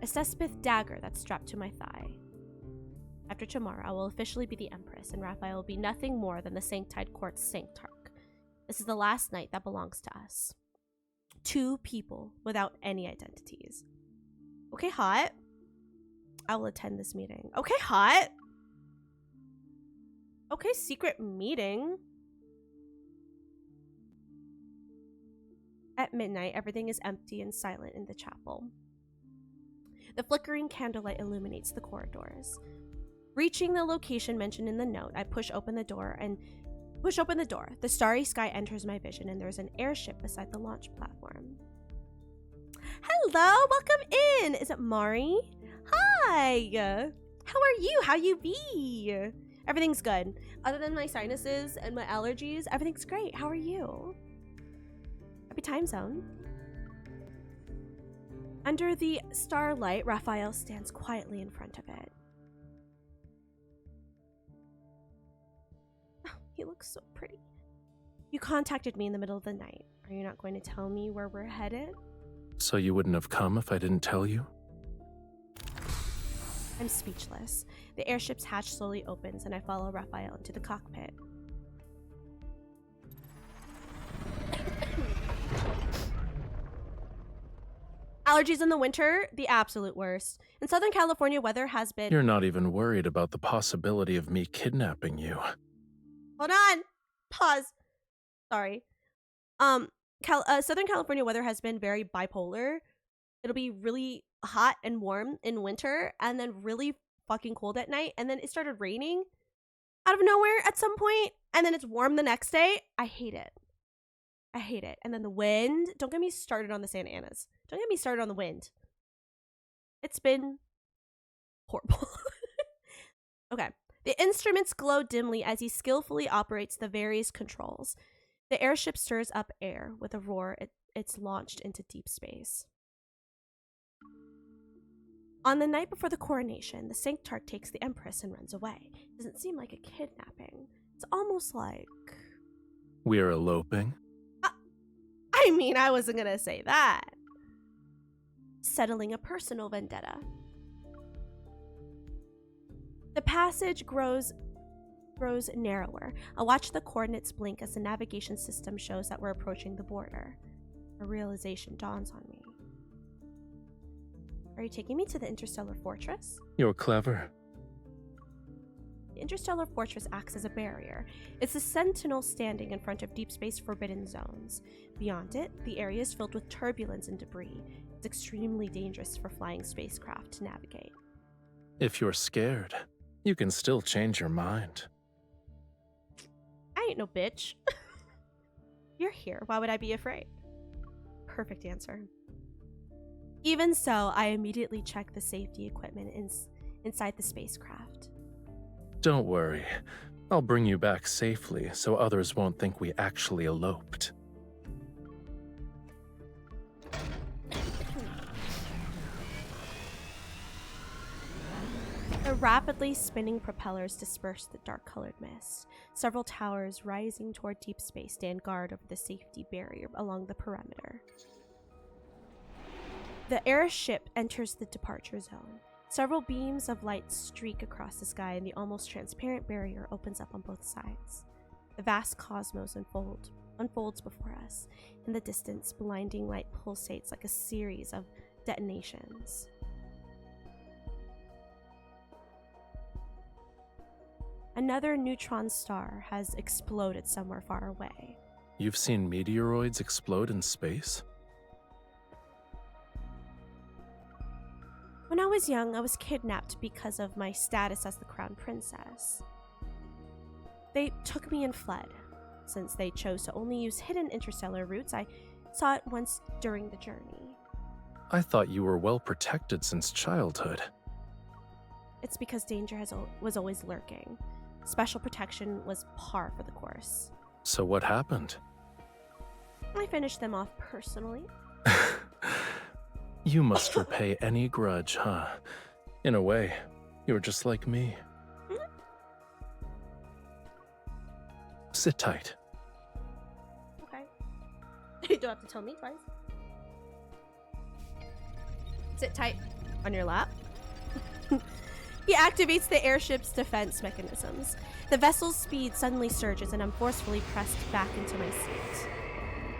Estespeth dagger that's strapped to my thigh. After tomorrow, I will officially be the Empress, and Raphael will be nothing more than the Sanctide Court's Sanctarch. This is the last night that belongs to us. 2 people without any identities. Okay, hot. I will attend this meeting. Okay, hot. Okay, secret meeting. At midnight, everything is empty and silent in the chapel. The flickering candlelight illuminates the corridors. Reaching the location mentioned in the note, I push open the door. The starry sky enters my vision, and there's an airship beside the launch platform. Hello, welcome in. Is it Mari? Hi. How are you? How you be? Everything's good. Other than my sinuses and my allergies, everything's great. How are you? Happy time zone. Under the starlight, Raphael stands quietly in front of it. Oh, he looks so pretty. You contacted me in the middle of the night. Are you not going to tell me where we're headed? So you wouldn't have come if I didn't tell you? I'm speechless. The airship's hatch slowly opens and I follow Raphael into the cockpit. Allergies in the winter, the absolute worst. In Southern California, weather has been... You're not even worried about the possibility of me kidnapping you. Hold on. Pause. Sorry. Southern California weather has been very bipolar. It'll be really hot and warm in winter and then really fucking cold at night. And then it started raining out of nowhere at some point. And then it's warm the next day. I hate it. I hate it. And then the wind. Don't get me started on the Santa Anas. Don't get me started on the wind. It's been horrible. Okay. The instruments glow dimly as he skillfully operates the various controls. The airship stirs up air. With a roar, it's launched into deep space. On the night before the coronation, the Sanctarch takes the Empress and runs away. It doesn't seem like a kidnapping. It's almost like... We're eloping? I mean, I wasn't gonna say that. Settling a personal vendetta. The passage grows narrower. I watch the coordinates blink as the navigation system shows that we're approaching the border. A realization dawns on me. Are you taking me to the Interstellar Fortress? You're clever. The Interstellar Fortress acts as a barrier. It's a sentinel standing in front of deep space forbidden zones. Beyond it, the area is filled with turbulence and debris. It's extremely dangerous for flying spacecraft to navigate. If you're scared, you can still change your mind. I ain't no bitch. You're here. Why would I be afraid? Perfect answer. Even so, I immediately check the safety equipment inside the spacecraft. Don't worry. I'll bring you back safely so others won't think we actually eloped. The rapidly spinning propellers disperse the dark-colored mist. Several towers rising toward deep space stand guard over the safety barrier along the perimeter. The airship enters the departure zone. Several beams of light streak across the sky and the almost transparent barrier opens up on both sides. The vast cosmos unfolds before us. In the distance, blinding light pulsates like a series of detonations. Another neutron star has exploded somewhere far away. You've seen meteoroids explode in space? When I was young, I was kidnapped because of my status as the crown princess. They took me and fled. Since they chose to only use hidden interstellar routes, I saw it once during the journey. I thought you were well protected since childhood. It's because danger was always lurking. Special protection was par for the course. So what happened? I finished them off personally. You must repay any grudge, huh? In a way, you're just like me. Sit tight. Okay. You don't have to tell me twice. Sit tight on your lap. He activates the airship's defense mechanisms. The vessel's speed suddenly surges and I'm forcefully pressed back into my seat.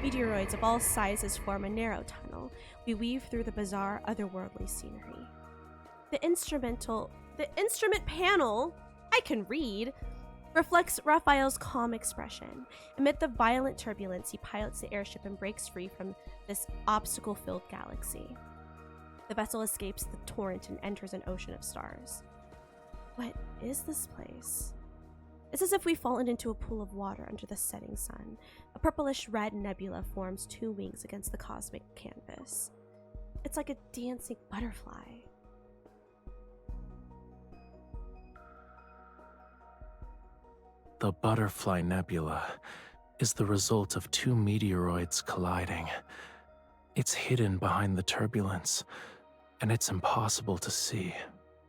Meteoroids of all sizes form a narrow tunnel. We weave through the bizarre, otherworldly scenery. The instrument panel, I can read, reflects Raphael's calm expression. Amid the violent turbulence, he pilots the airship and breaks free from this obstacle-filled galaxy. The vessel escapes the torrent and enters an ocean of stars. What is this place? It's as if we've fallen into a pool of water under the setting sun. A purplish-red nebula forms two wings against the cosmic canvas. It's like a dancing butterfly. The Butterfly Nebula is the result of two meteoroids colliding. It's hidden behind the turbulence, and it's impossible to see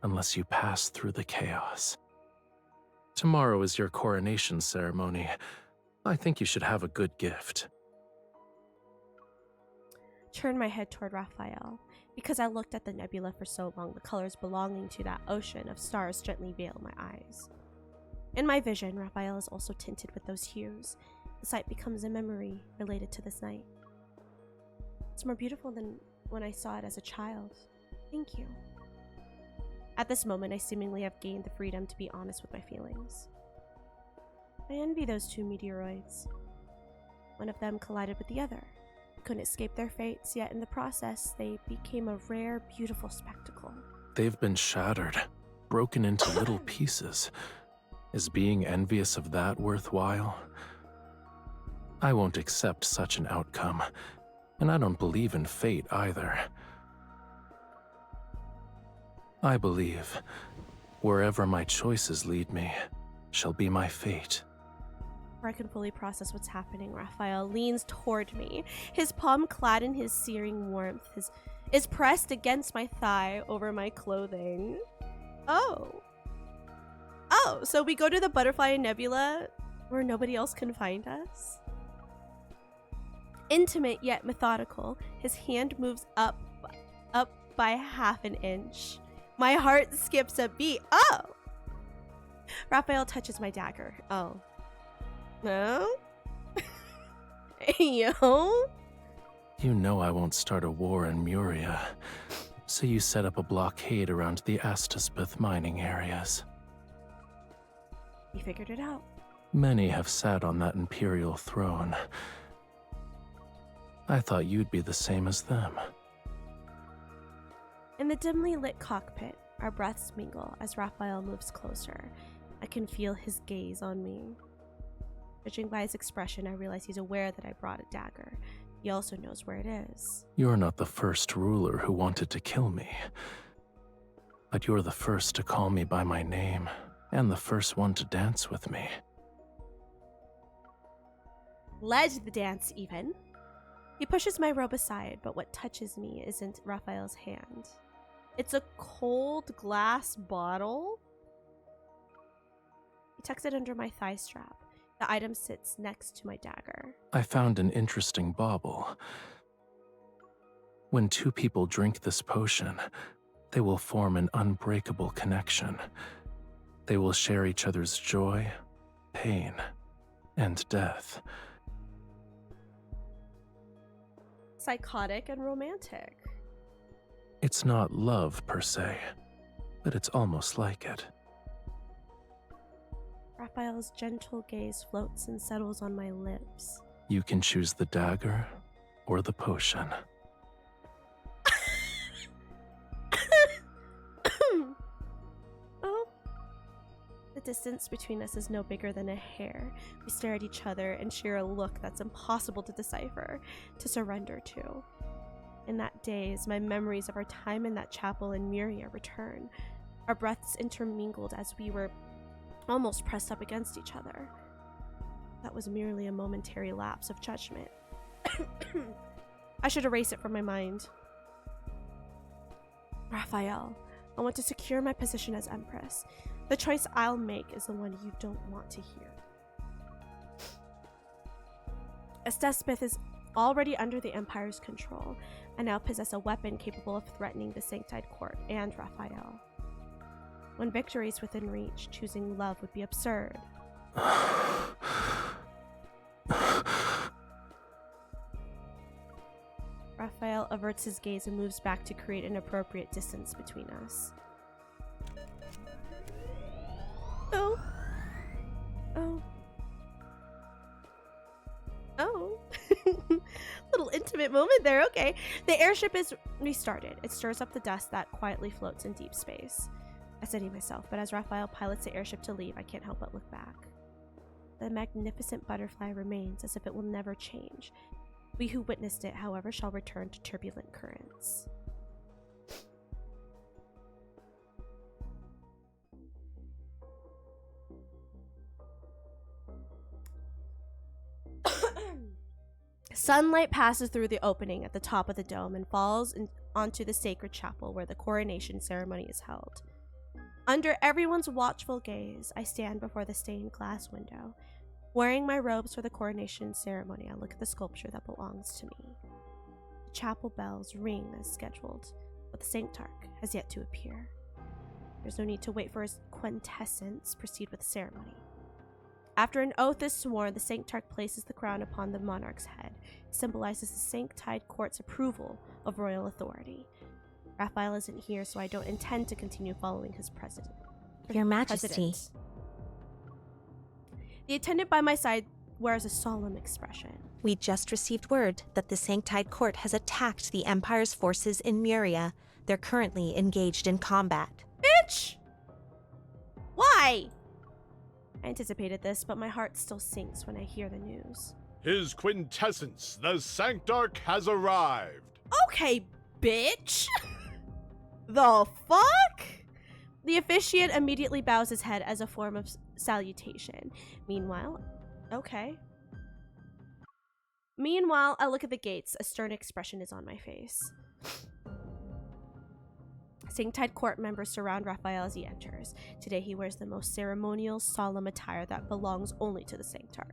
unless you pass through the chaos. Tomorrow is your coronation ceremony. I think you should have a good gift. turn my head toward Raphael. Because I looked at the nebula for so long, the colors belonging to that ocean of stars gently veil my eyes. In my vision, Raphael is also tinted with those hues. The sight becomes a memory related to this night. It's more beautiful than when I saw it as a child. Thank you. At this moment, I seemingly have gained the freedom to be honest with my feelings. I envy those two meteoroids. One of them collided with the other. Couldn't escape their fates, yet in the process, they became a rare, beautiful spectacle. They've been shattered, broken into little pieces. Is being envious of that worthwhile? I won't accept such an outcome, and I don't believe in fate either. I believe wherever my choices lead me shall be my fate. Before I can fully process what's happening, Raphael leans toward me, his palm clad in his searing warmth, is pressed against my thigh over my clothing. Oh, so we go to the Butterfly Nebula where nobody else can find us? Intimate yet methodical, his hand moves up by half an inch. My heart skips a beat. Oh! Raphael touches my dagger. Oh. No? Yo? You know I won't start a war in Muria, so you set up a blockade around the Astaspith mining areas. We figured it out. Many have sat on that imperial throne. I thought you'd be the same as them. In the dimly lit cockpit, our breaths mingle as Raphael moves closer. I can feel his gaze on me. Judging by his expression, I realize he's aware that I brought a dagger. He also knows where it is. You're not the first ruler who wanted to kill me. But you're the first to call me by my name, and the first one to dance with me. Led the dance, even. He pushes my robe aside, but what touches me isn't Raphael's hand. It's a cold glass bottle. He tucks it under my thigh strap. The item sits next to my dagger. I found an interesting bauble. When two people drink this potion, they will form an unbreakable connection. They will share each other's joy, pain, and death. Psychotic and romantic. It's not love per se, but it's almost like it. Raphael's gentle gaze floats and settles on my lips. You can choose the dagger or the potion. Oh. The distance between us is no bigger than a hair. We stare at each other and share a look that's impossible to decipher, to surrender to. In that daze, my memories of our time in that chapel in Muria return. Our breaths intermingled as we were almost pressed up against each other. That was merely a momentary lapse of judgment. I should erase it from my mind. Raphael, I want to secure my position as Empress. The choice I'll make is the one you don't want to hear. Astaspith is already under the Empire's control. I now possess a weapon capable of threatening the Sanctide Court and Raphael. When victory is within reach, choosing love would be absurd. Raphael averts his gaze and moves back to create an appropriate distance between us. Oh. Oh. Oh. Little intimate moment there, okay. The airship is restarted. It stirs up the dust that quietly floats in deep space. I steady myself, but as Raphael pilots the airship to leave, I can't help but look back. The magnificent butterfly remains as if it will never change. We who witnessed it, however, shall return to turbulent currents. Sunlight passes through the opening at the top of the dome and falls onto the sacred chapel where the coronation ceremony is held. Under everyone's watchful gaze, I stand before the stained glass window. Wearing my robes for the coronation ceremony, I look at the sculpture that belongs to me. The chapel bells ring as scheduled, but the Sanctarch has yet to appear. There's no need to wait for his quintessence. Proceed with the ceremony. After an oath is sworn, the Sanctarch places the crown upon the monarch's head. It symbolizes the Sanctide Court's approval of royal authority. Raphael isn't here, so I don't intend to continue following his president. Your Majesty. The attendant by my side wears a solemn expression. We just received word that the Sanctide Court has attacked the Empire's forces in Muria. They're currently engaged in combat. Bitch! Why? I anticipated this, but my heart still sinks when I hear the news. His quintessence, the Sanctarch, has arrived. Okay, bitch! The fuck? The officiant immediately bows his head as a form of salutation. Meanwhile, I look at the gates. A stern expression is on my face. Sanctide Court members surround Raphael as he enters. Today he wears the most ceremonial, solemn attire that belongs only to the Sanctarch.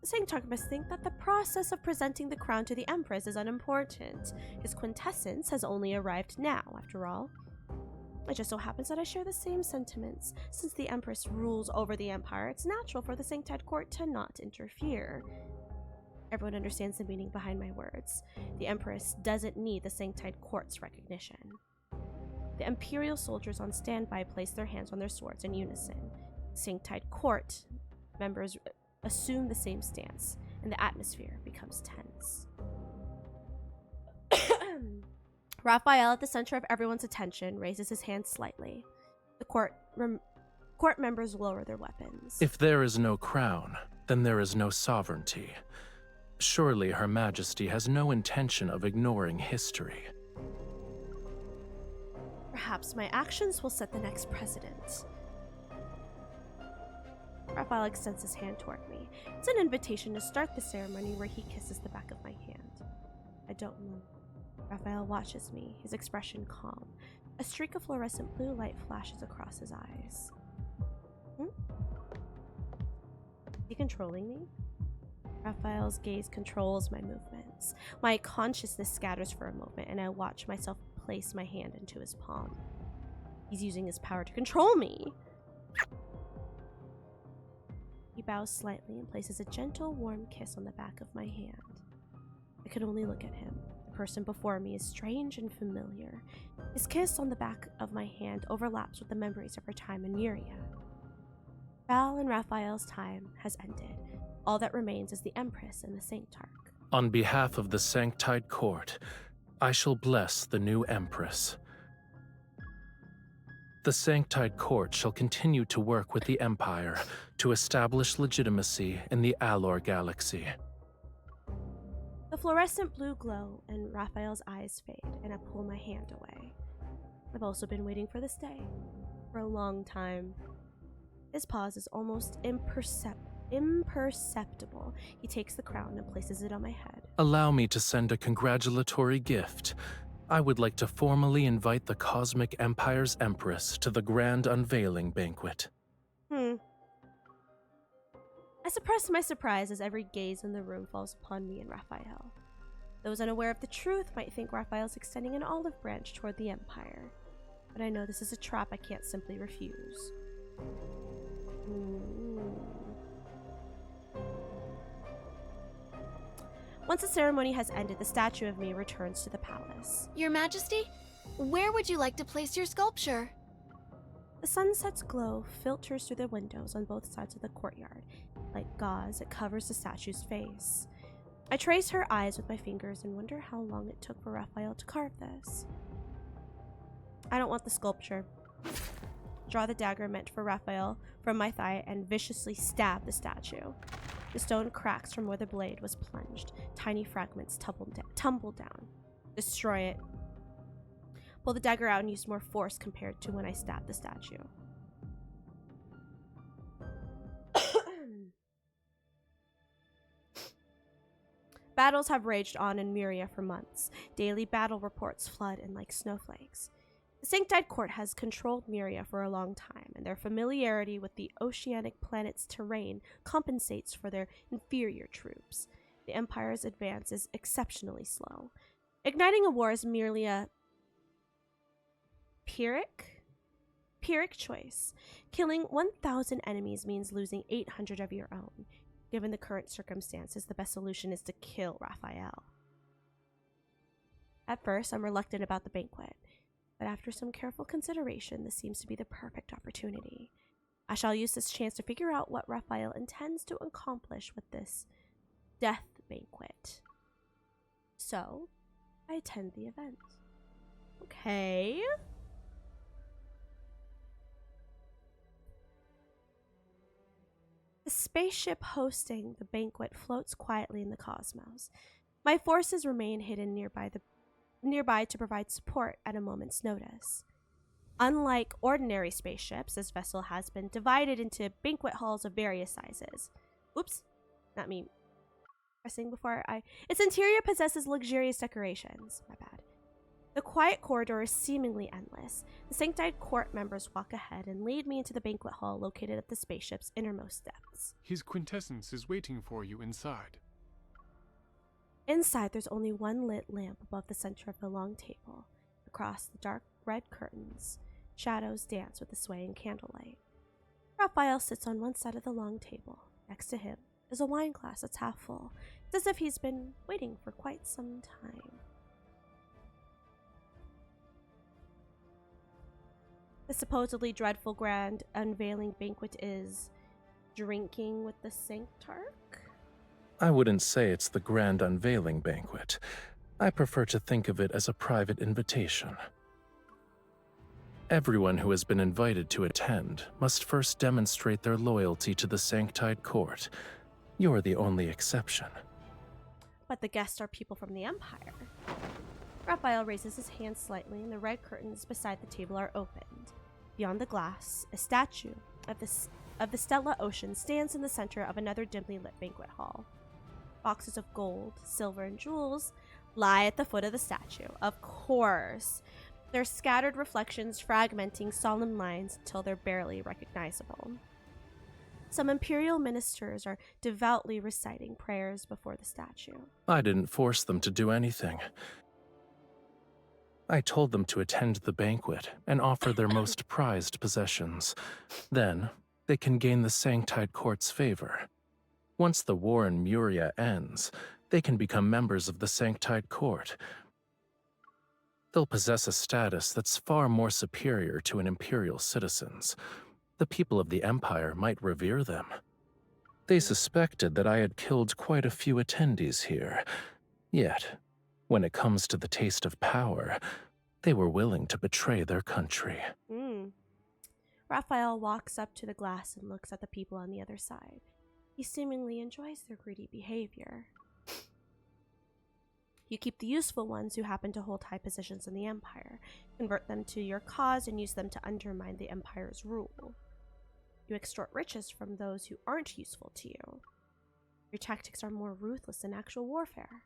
The Sanctarch must think that the process of presenting the crown to the Empress is unimportant. His quintessence has only arrived now, after all. It just so happens that I share the same sentiments. Since the Empress rules over the Empire, it's natural for the Sanctide Court to not interfere. Everyone understands the meaning behind my words. The Empress doesn't need the Sanctide Court's recognition. The Imperial soldiers on standby place their hands on their swords in unison. The Sanctide Court members assume the same stance, and the atmosphere becomes tense. Raphael, at the center of everyone's attention, raises his hand slightly. The court members lower their weapons. If there is no crown, then there is no sovereignty. Surely Her Majesty has no intention of ignoring history. Perhaps my actions will set the next precedent. Raphael extends his hand toward me. It's an invitation to start the ceremony where he kisses the back of my hand. I don't move. Raphael watches me, his expression calm. A streak of fluorescent blue light flashes across his eyes. Is he controlling me? Raphael's gaze controls my movements. My consciousness scatters for a moment, and I watch myself place my hand into his palm. He's using his power to control me. He bows slightly and places a gentle, warm kiss on the back of my hand. I could only look at him. The person before me is strange and familiar. His kiss on the back of my hand overlaps with the memories of our time in Muria. Val and Raphael's time has ended. All that remains is the Empress and the Sanctarch. On behalf of the Sanctide Court, I shall bless the new Empress. The Sanctide Court shall continue to work with the Empire to establish legitimacy in the Alor Galaxy. The fluorescent blue glow and Raphael's eyes fade, and I pull my hand away. I've also been waiting for this day. For a long time. His pause is almost imperceptible. He takes the crown and places it on my head. Allow me to send a congratulatory gift. I would like to formally invite the Cosmic Empire's Empress to the grand unveiling banquet. I suppress my surprise as every gaze in the room falls upon me and Raphael. Those unaware of the truth might think Raphael's extending an olive branch toward the Empire. But I know this is a trap I can't simply refuse. Once the ceremony has ended, the statue of me returns to the palace. Your Majesty, where would you like to place your sculpture? The sunset's glow filters through the windows on both sides of the courtyard. Like gauze, it covers the statue's face. I trace her eyes with my fingers and wonder how long it took for Raphael to carve this. I don't want the sculpture. Draw the dagger meant for Raphael from my thigh and viciously stab the statue. The stone cracks from where the blade was plunged. Tiny fragments tumble down. Destroy it. Pull the dagger out and use more force compared to when I stabbed the statue. Battles have raged on in Muria for months. Daily battle reports flood in like snowflakes. The Sanctide Court has controlled Muria for a long time, and their familiarity with the oceanic planet's terrain compensates for their inferior troops. The Empire's advance is exceptionally slow. Igniting a war is merely a Pyrrhic choice. Killing 1,000 enemies means losing 800 of your own. Given the current circumstances, the best solution is to kill Raphael. At first, I'm reluctant about the banquet, but after some careful consideration, this seems to be the perfect opportunity. I shall use this chance to figure out what Raphael intends to accomplish with this death banquet. So, I attend the event. Okay. The spaceship hosting the banquet floats quietly in the cosmos. My forces remain hidden nearby to provide support at a moment's notice. Unlike ordinary spaceships, this vessel has been divided into banquet halls of various sizes. Oops, not me pressing before Its interior possesses luxurious decorations. My bad. The quiet corridor is seemingly endless. The Sanctide Court members walk ahead and lead me into the banquet hall located at the spaceship's innermost depths. His quintessence is waiting for you inside. Inside, there's only one lit lamp above the center of the long table. Across the dark red curtains, shadows dance with the swaying candlelight. Raphael sits on one side of the long table. Next to him is a wine glass that's half full. It's as if he's been waiting for quite some time. The supposedly dreadful grand unveiling banquet is drinking with the Sanctarch? I wouldn't say it's the grand unveiling banquet. I prefer to think of it as a private invitation. Everyone who has been invited to attend must first demonstrate their loyalty to the Sanctide Court. You're the only exception. But the guests are people from the Empire. Raphael raises his hand slightly, and the red curtains beside the table are opened. Beyond the glass, a statue of the Stella Ocean stands in the center of another dimly lit banquet hall. Boxes of gold, silver, and jewels lie at the foot of the statue. Of course, their scattered reflections fragmenting solemn lines until they're barely recognizable. Some imperial ministers are devoutly reciting prayers before the statue. I didn't force them to do anything. I told them to attend the banquet and offer their most prized possessions. Then, they can gain the Sanctide Court's favor. Once the war in Muria ends, they can become members of the Sanctide Court. They'll possess a status that's far more superior to an imperial citizen's. The people of the Empire might revere them. They suspected that I had killed quite a few attendees here. Yet, when it comes to the taste of power, they were willing to betray their country. Raphael walks up to the glass and looks at the people on the other side. He seemingly enjoys their greedy behavior. You keep the useful ones who happen to hold high positions in the Empire, convert them to your cause, and use them to undermine the Empire's rule. You extort riches from those who aren't useful to you. Your tactics are more ruthless than actual warfare.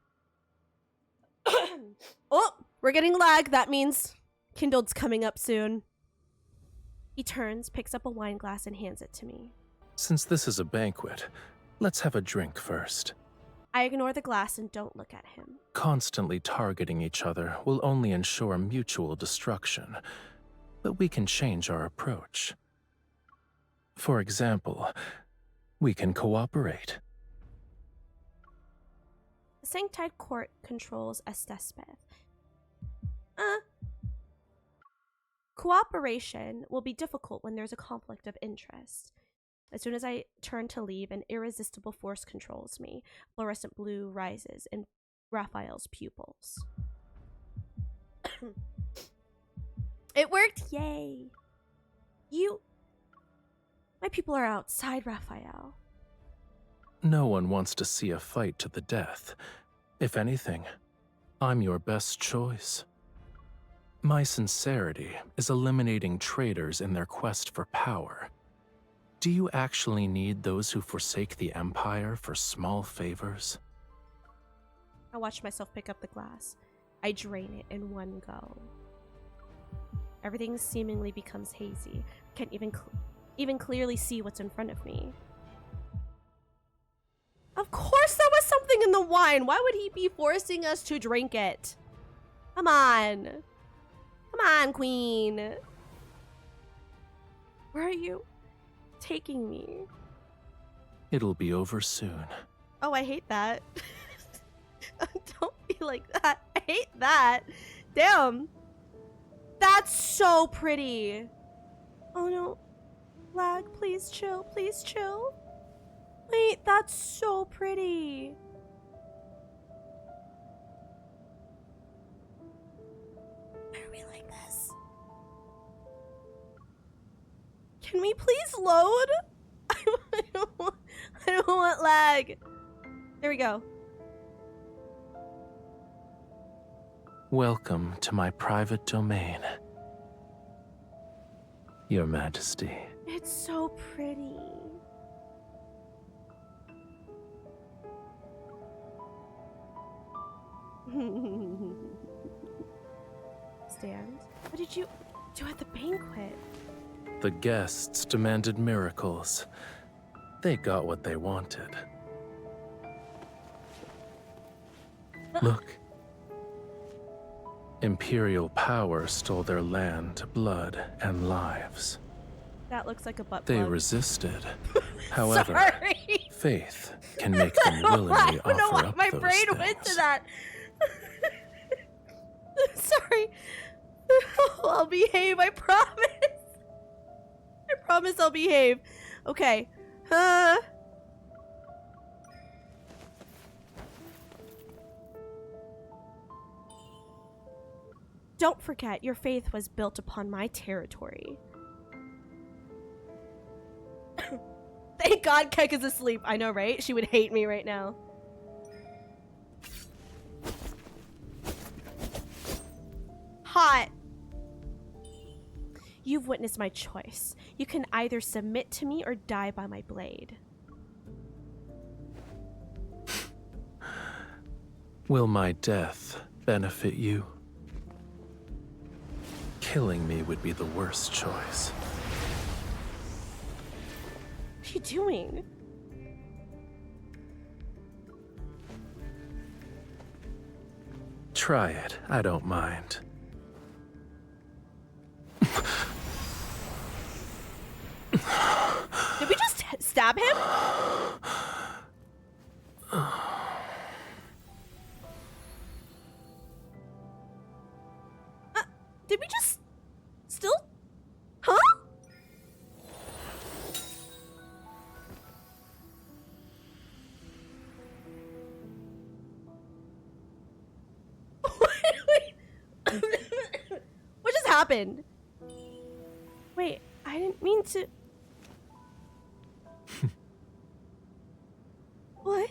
Oh, we're getting lag. That means Kindled's coming up soon. He turns, picks up a wine glass, and hands it to me. Since this is a banquet, let's have a drink first. I ignore the glass and don't look at him. Constantly targeting each other will only ensure mutual destruction, but we can change our approach. For example, we can cooperate. The Sanctide Court controls Estespeth. Cooperation will be difficult when there's a conflict of interest. As soon as I turn to leave, an irresistible force controls me. Fluorescent blue rises in Raphael's pupils. It worked! Yay! My people are outside, Raphael. No one wants to see a fight to the death. If anything, I'm your best choice. My sincerity is eliminating traitors in their quest for power. Do you actually need those who forsake the Empire for small favors? I watch myself pick up the glass. I drain it in one go. Everything seemingly becomes hazy. I can't even clearly see what's in front of me. Of course there was some something in the wine. Why would he be forcing us to drink it? Come on. Come on, queen. Where are you taking me? It'll be over soon. Oh, I hate that. Don't be like that. I hate that. Damn. That's so pretty. Oh no. Lag, please chill. Please chill. Wait, that's so pretty. Why are we like this? Can we please load? I don't want lag. There we go. Welcome to my private domain, Your Majesty. It's so pretty. Stand. What did you do at the banquet? The guests demanded miracles. They got what they wanted. Look. Imperial power stole their land, blood, and lives. That looks like a butt They plug. Resisted. However, Sorry. faith can make them willingly I don't know offer why up my those brain things. went to that. Sorry. I'll behave, I promise. I promise I'll behave. Okay. Don't forget, your faith was built upon my territory. Thank God Keck is asleep. I know, right? She would hate me right now. Hot. You've witnessed my choice. You can either submit to me or die by my blade. Will my death benefit you? Killing me would be the worst choice. What are you doing? Try it. I don't mind. Did we just stab him? Did we just still? Huh? What just happened? Wait, I didn't mean to. What?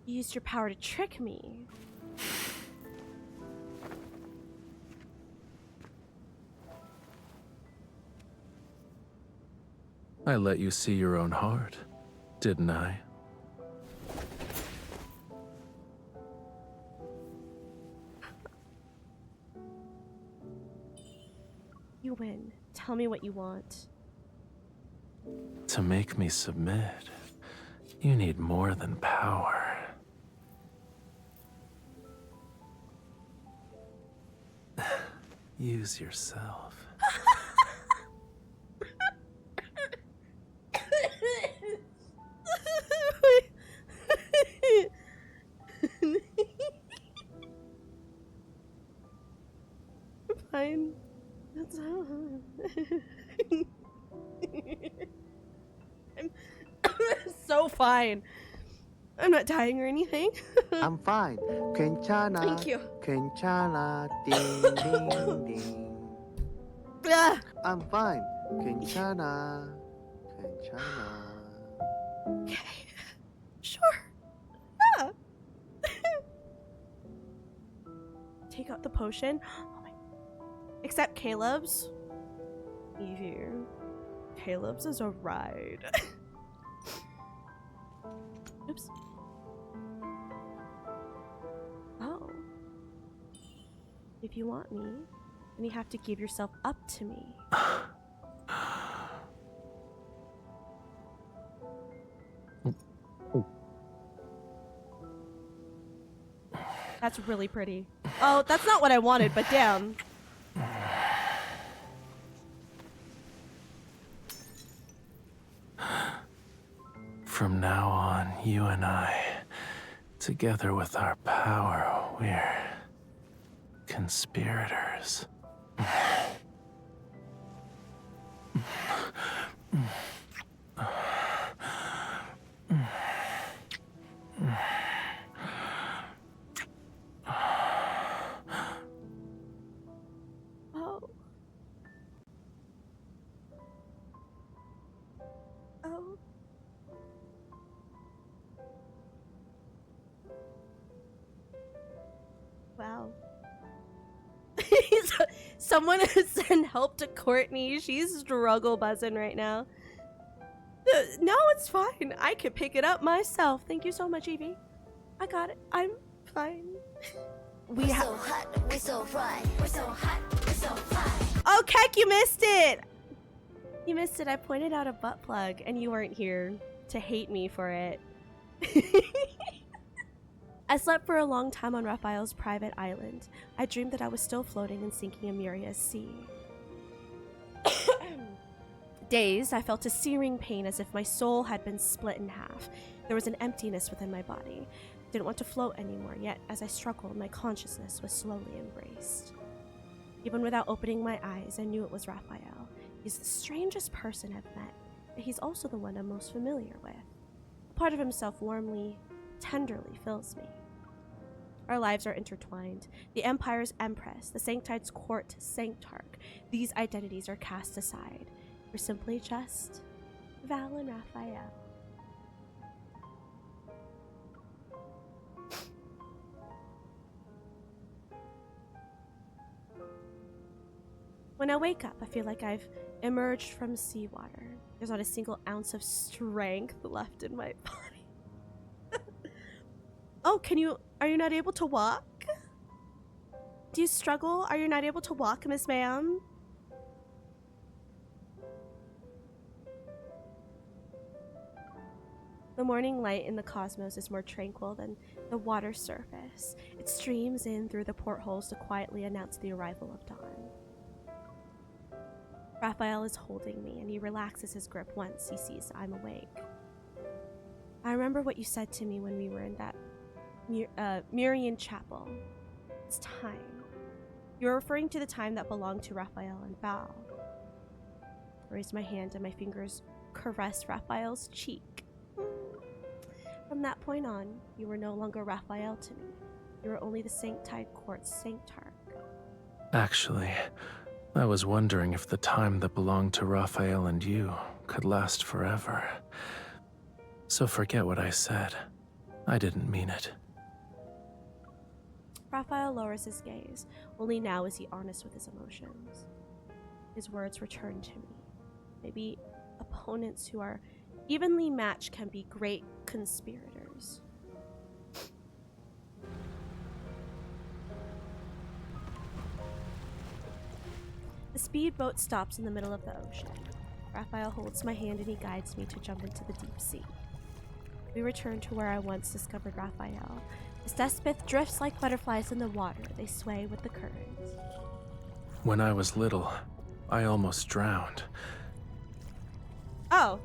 You used your power to trick me. I let you see your own heart, didn't I? You win. Tell me what you want. To make me submit, you need more than power. Use yourself. Fine. That's how. I'm so fine. I'm not dying or anything. I'm fine. 괜찮아. Thank you. 괜찮아. Ding ding ding. Ah. I'm fine. 괜찮아. 괜찮아. Okay. Sure. Yeah. Take out the potion. Oh my. Except Caleb's. Easy. Caleb's is a ride. Oops. Oh. If you want me, then you have to give yourself up to me. That's really pretty. Oh, that's not what I wanted, but damn. From now on, you and I, together with our power, we're conspirators. Oh. Oh. Wow. Someone has sent help to Courtney. She's struggle buzzing right now. No, it's fine. I can pick it up myself. Thank you so much, Evie. I got it. I'm fine. We're so hot, we're so fried, we're so hot, we're so fried. Oh, Keck, you missed it. You missed it. I pointed out a butt plug, and you weren't here to hate me for it. I slept for a long time on Raphael's private island. I dreamed that I was still floating and sinking in Muria's sea. Dazed, I felt a searing pain as if my soul had been split in half. There was an emptiness within my body. I didn't want to float anymore, yet as I struggled, my consciousness was slowly embraced. Even without opening my eyes, I knew it was Raphael. He's the strangest person I've met, but he's also the one I'm most familiar with. A part of himself warmly, tenderly fills me. Our lives are intertwined. The Empire's Empress, the Sanctide's court, Sanctarch. These identities are cast aside. We're simply just Val and Raphael. When I wake up, I feel like I've emerged from seawater. There's not a single ounce of strength left in my body. Oh, are you not able to walk? Do you struggle? Are you not able to walk, Miss Ma'am? The morning light in the cosmos is more tranquil than the water's surface. It streams in through the portholes to quietly announce the arrival of dawn. Raphael is holding me, and he relaxes his grip once he sees I'm awake. I remember what you said to me when we were in that Murian chapel. It's time. You're referring to the time that belonged to Raphael and Val. I raised my hand and my fingers caressed Raphael's cheek. From that point on, you were no longer Raphael to me. You were only the Sanctide Court's Sanctarch. Actually, I was wondering if the time that belonged to Raphael and you could last forever. So forget what I said. I didn't mean it. Raphael lowers his gaze. Only now is he honest with his emotions. His words return to me. Maybe opponents who are evenly matched can be great conspirators. The speedboat stops in the middle of the ocean. Raphael holds my hand and he guides me to jump into the deep sea. We return to where I once discovered Raphael. As Despeth drifts like butterflies in the water, they sway with the currents. When I was little, I almost drowned. Oh.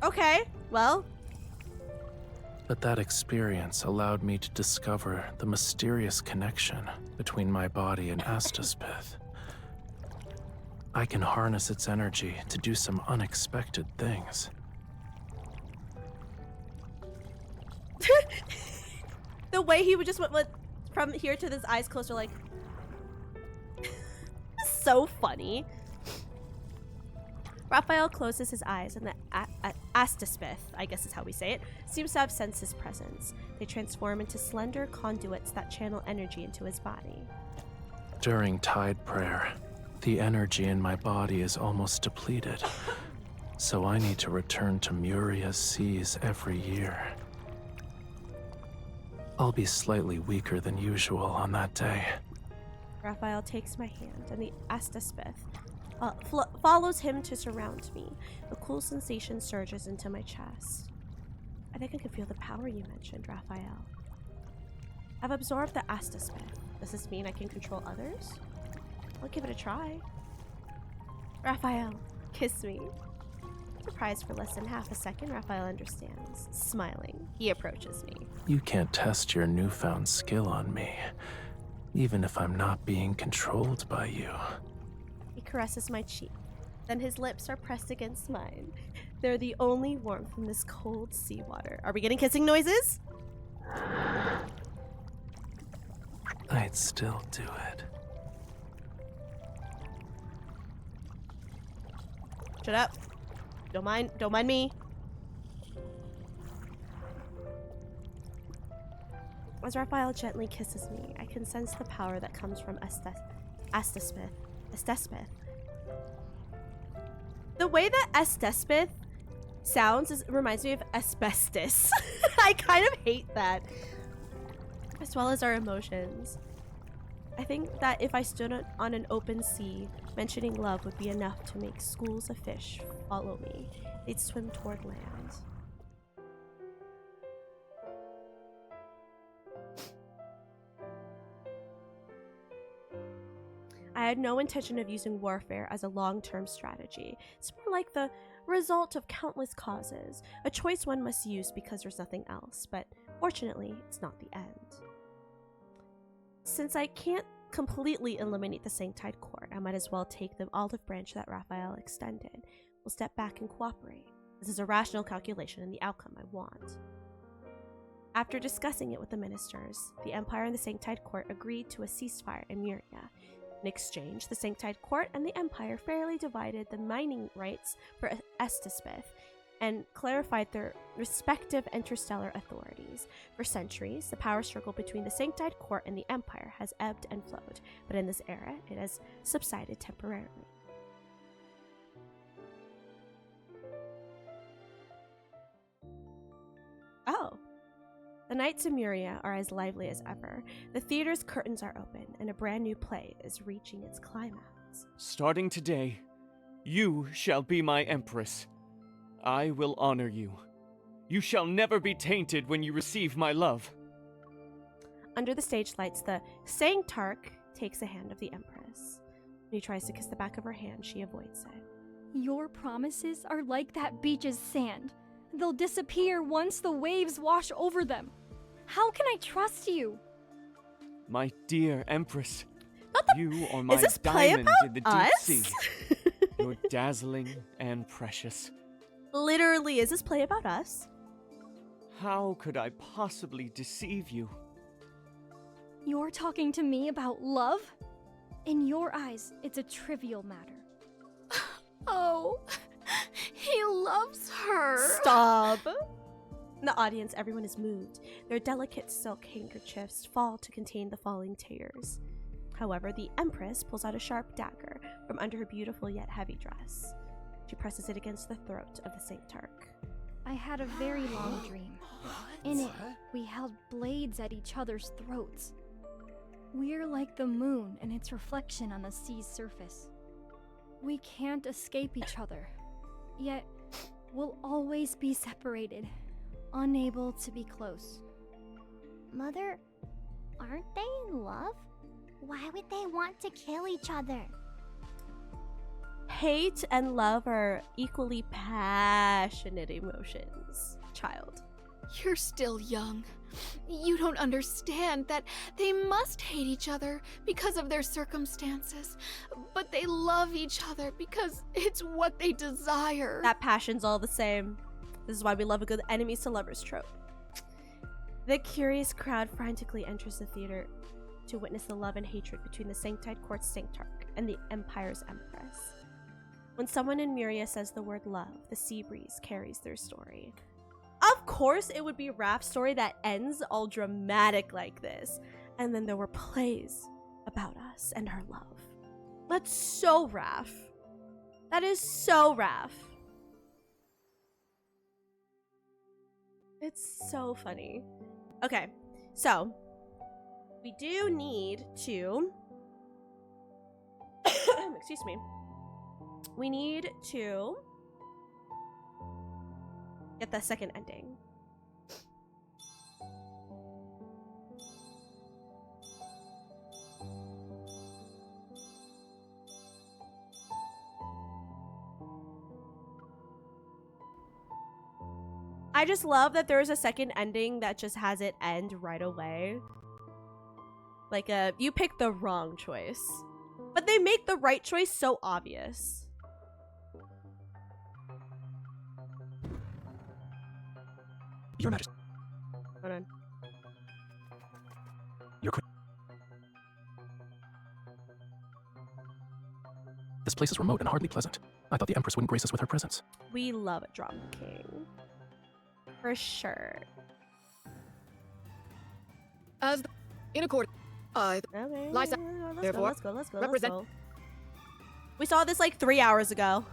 Okay, well. But that experience allowed me to discover the mysterious connection between my body and Astaspith. I can harness its energy to do some unexpected things. The way he would just went from here to his eyes closer, like, so funny. Raphael closes his eyes, and the Astaspith, I guess is how we say it, seems to have sensed his presence. They transform into slender conduits that channel energy into his body. During tide prayer, the energy in my body is almost depleted, so I need to return to Muria's seas every year. I'll be slightly weaker than usual on that day. Raphael takes my hand, and the Astaspith follows him to surround me. A cool sensation surges into my chest. I think I can feel the power you mentioned, Raphael. I've absorbed the Astasmith. Does this mean I can control others? I'll give it a try. Raphael, kiss me. Surprised for less than half a second, Raphael understands. Smiling, he approaches me. You can't test your newfound skill on me, even if I'm not being controlled by you. He caresses my cheek. Then his lips are pressed against mine. They're the only warmth in this cold seawater. Are we getting kissing noises? I'd still do it. Shut up. Don't mind me. As Raphael gently kisses me, I can sense the power that comes from Astasmith. The way that Astasmith sounds reminds me of asbestos. I kind of hate that. As well as our emotions. I think that if I stood on an open sea, mentioning love would be enough to make schools of fish follow me. They'd swim toward land. I had no intention of using warfare as a long-term strategy. It's more like the result of countless causes, a choice one must use because there's nothing else, but fortunately, it's not the end. Since I can't completely eliminate the Sanctide Court, I might as well take the olive branch that Raphael extended. We'll step back and cooperate. This is a rational calculation and the outcome I want. After discussing it with the ministers, the Empire and the Sanctide Court agreed to a ceasefire in Muria. In exchange, the Sanctide Court and the Empire fairly divided the mining rights for Astasmith and clarified their respective interstellar authorities. For centuries, the power struggle between the Sanctide Court and the Empire has ebbed and flowed, but in this era, it has subsided temporarily. Oh. The nights in Muria are as lively as ever. The theater's curtains are open, and a brand new play is reaching its climax. Starting today, you shall be my empress. I will honor you. You shall never be tainted when you receive my love. Under the stage lights, the Sanctarch takes a hand of the empress. When he tries to kiss the back of her hand, she avoids it. Your promises are like that beach's sand. They'll disappear once the waves wash over them. How can I trust you? My dear empress, you are Is my this play diamond about in the deep us? sea. You're dazzling and precious. Literally, is this play about us? How could I possibly deceive you? You're talking to me about love? In your eyes, it's a trivial matter. Oh, he loves her. Stop! In the audience, everyone is moved. Their delicate silk handkerchiefs fall to contain the falling tears. However, the Empress pulls out a sharp dagger from under her beautiful yet heavy dress. She presses it against the throat of the Sanctarch. I had a very long dream. In it, we held blades at each other's throats. We're like the moon and its reflection on the sea's surface. We can't escape each other, yet we'll always be separated, unable to be close. Mother, aren't they in love? Why would they want to kill each other? Hate and love are equally passionate emotions, child. You're still young. You don't understand that they must hate each other because of their circumstances, but they love each other because it's what they desire. That passion's all the same. This is why we love a good enemies to lovers trope. The curious crowd frantically enters the theater to witness the love and hatred between the Sanctide Court's Sanctarch and the Empire's Empress. When someone in Muria says the word love, the sea breeze carries their story. Of course, it would be Raph's story that ends all dramatic like this. And then there were plays about us and our love. That's so Raph. That is so Raph. It's so funny. Okay, so we do need to excuse me. We need to get the second ending. I just love that there's a second ending that just has it end right away. Like, you picked the wrong choice. But they make the right choice so obvious. Your Majesty. Hold on. Your queen. This place is remote and hardly pleasant. I thought the Empress wouldn't grace us with her presence. We love a drama king. For sure. As in accord, I, Okay. Lysa, therefore, Let's go. represent. We saw this like 3 hours ago.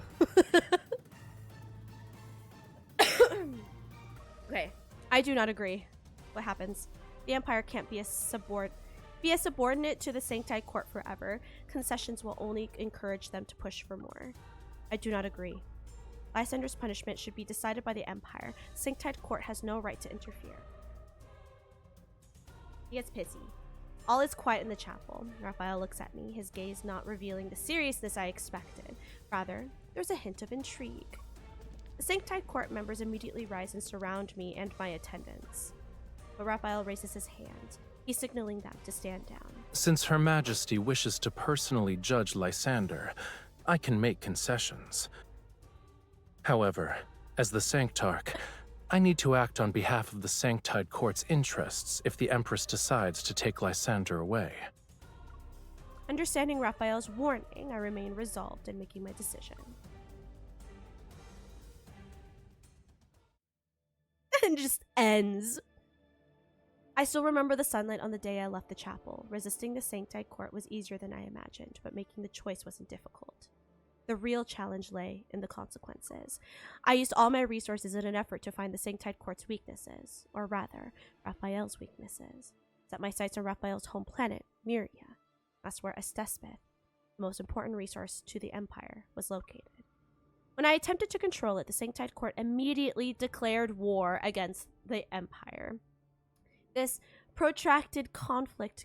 Okay. I do not agree. What happens? The Empire can't be a subordinate to the Sanctite Court forever. Concessions will only encourage them to push for more. I do not agree. Lysander's punishment should be decided by the Empire. Sanctite Court has no right to interfere. He gets pissy. All is quiet in the chapel. Raphael looks at me, his gaze not revealing the seriousness I expected. Rather, there's a hint of intrigue. The Sanctite Court members immediately rise and surround me and my attendants. But Raphael raises his hand. He's signaling them to stand down. Since Her Majesty wishes to personally judge Lysander, I can make concessions. However, as the Sanctarch, I need to act on behalf of the Sanctite Court's interests if the Empress decides to take Lysander away. Understanding Raphael's warning, I remain resolved in making my decision. And just ends. I still remember the sunlight on the day I left the chapel. Resisting the Sanctite Court was easier than I imagined, but making the choice wasn't difficult. The real challenge lay in the consequences. I used all my resources in an effort to find the Sanctite Court's weaknesses, or rather, Raphael's weaknesses. Set my sights on Raphael's home planet, Myria. That's where Estespeth, the most important resource to the Empire, was located. When I attempted to control it, the Sanctite Court immediately declared war against the Empire. This protracted conflict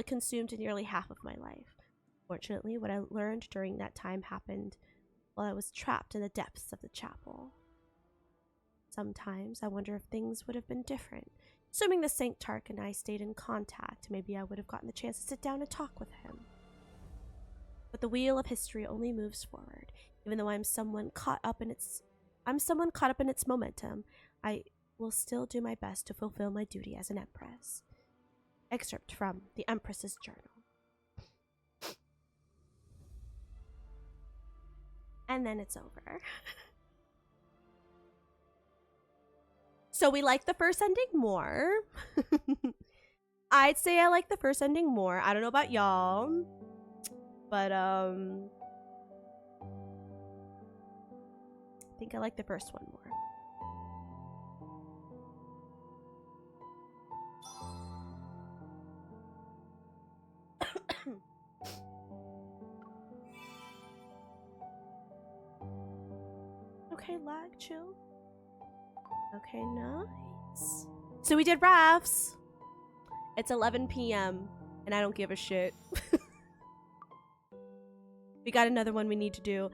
consumed nearly half of my life. Fortunately, what I learned during that time happened while I was trapped in the depths of the chapel. Sometimes I wonder if things would have been different. Assuming the Sanctarch and I stayed in contact, maybe I would have gotten the chance to sit down and talk with him. But the wheel of history only moves forward. Even though I'm someone caught up in its momentum, I will still do my best to fulfill my duty as an empress. Excerpt from the Empress's Journal. And then it's over. So we like the first ending more. I'd say I like the first ending more. I don't know about y'all. But, I think I like the first one more. Okay, lag, chill. Okay, nice. So we did rafts. It's 11 p.m. and I don't give a shit. We got another one we need to do.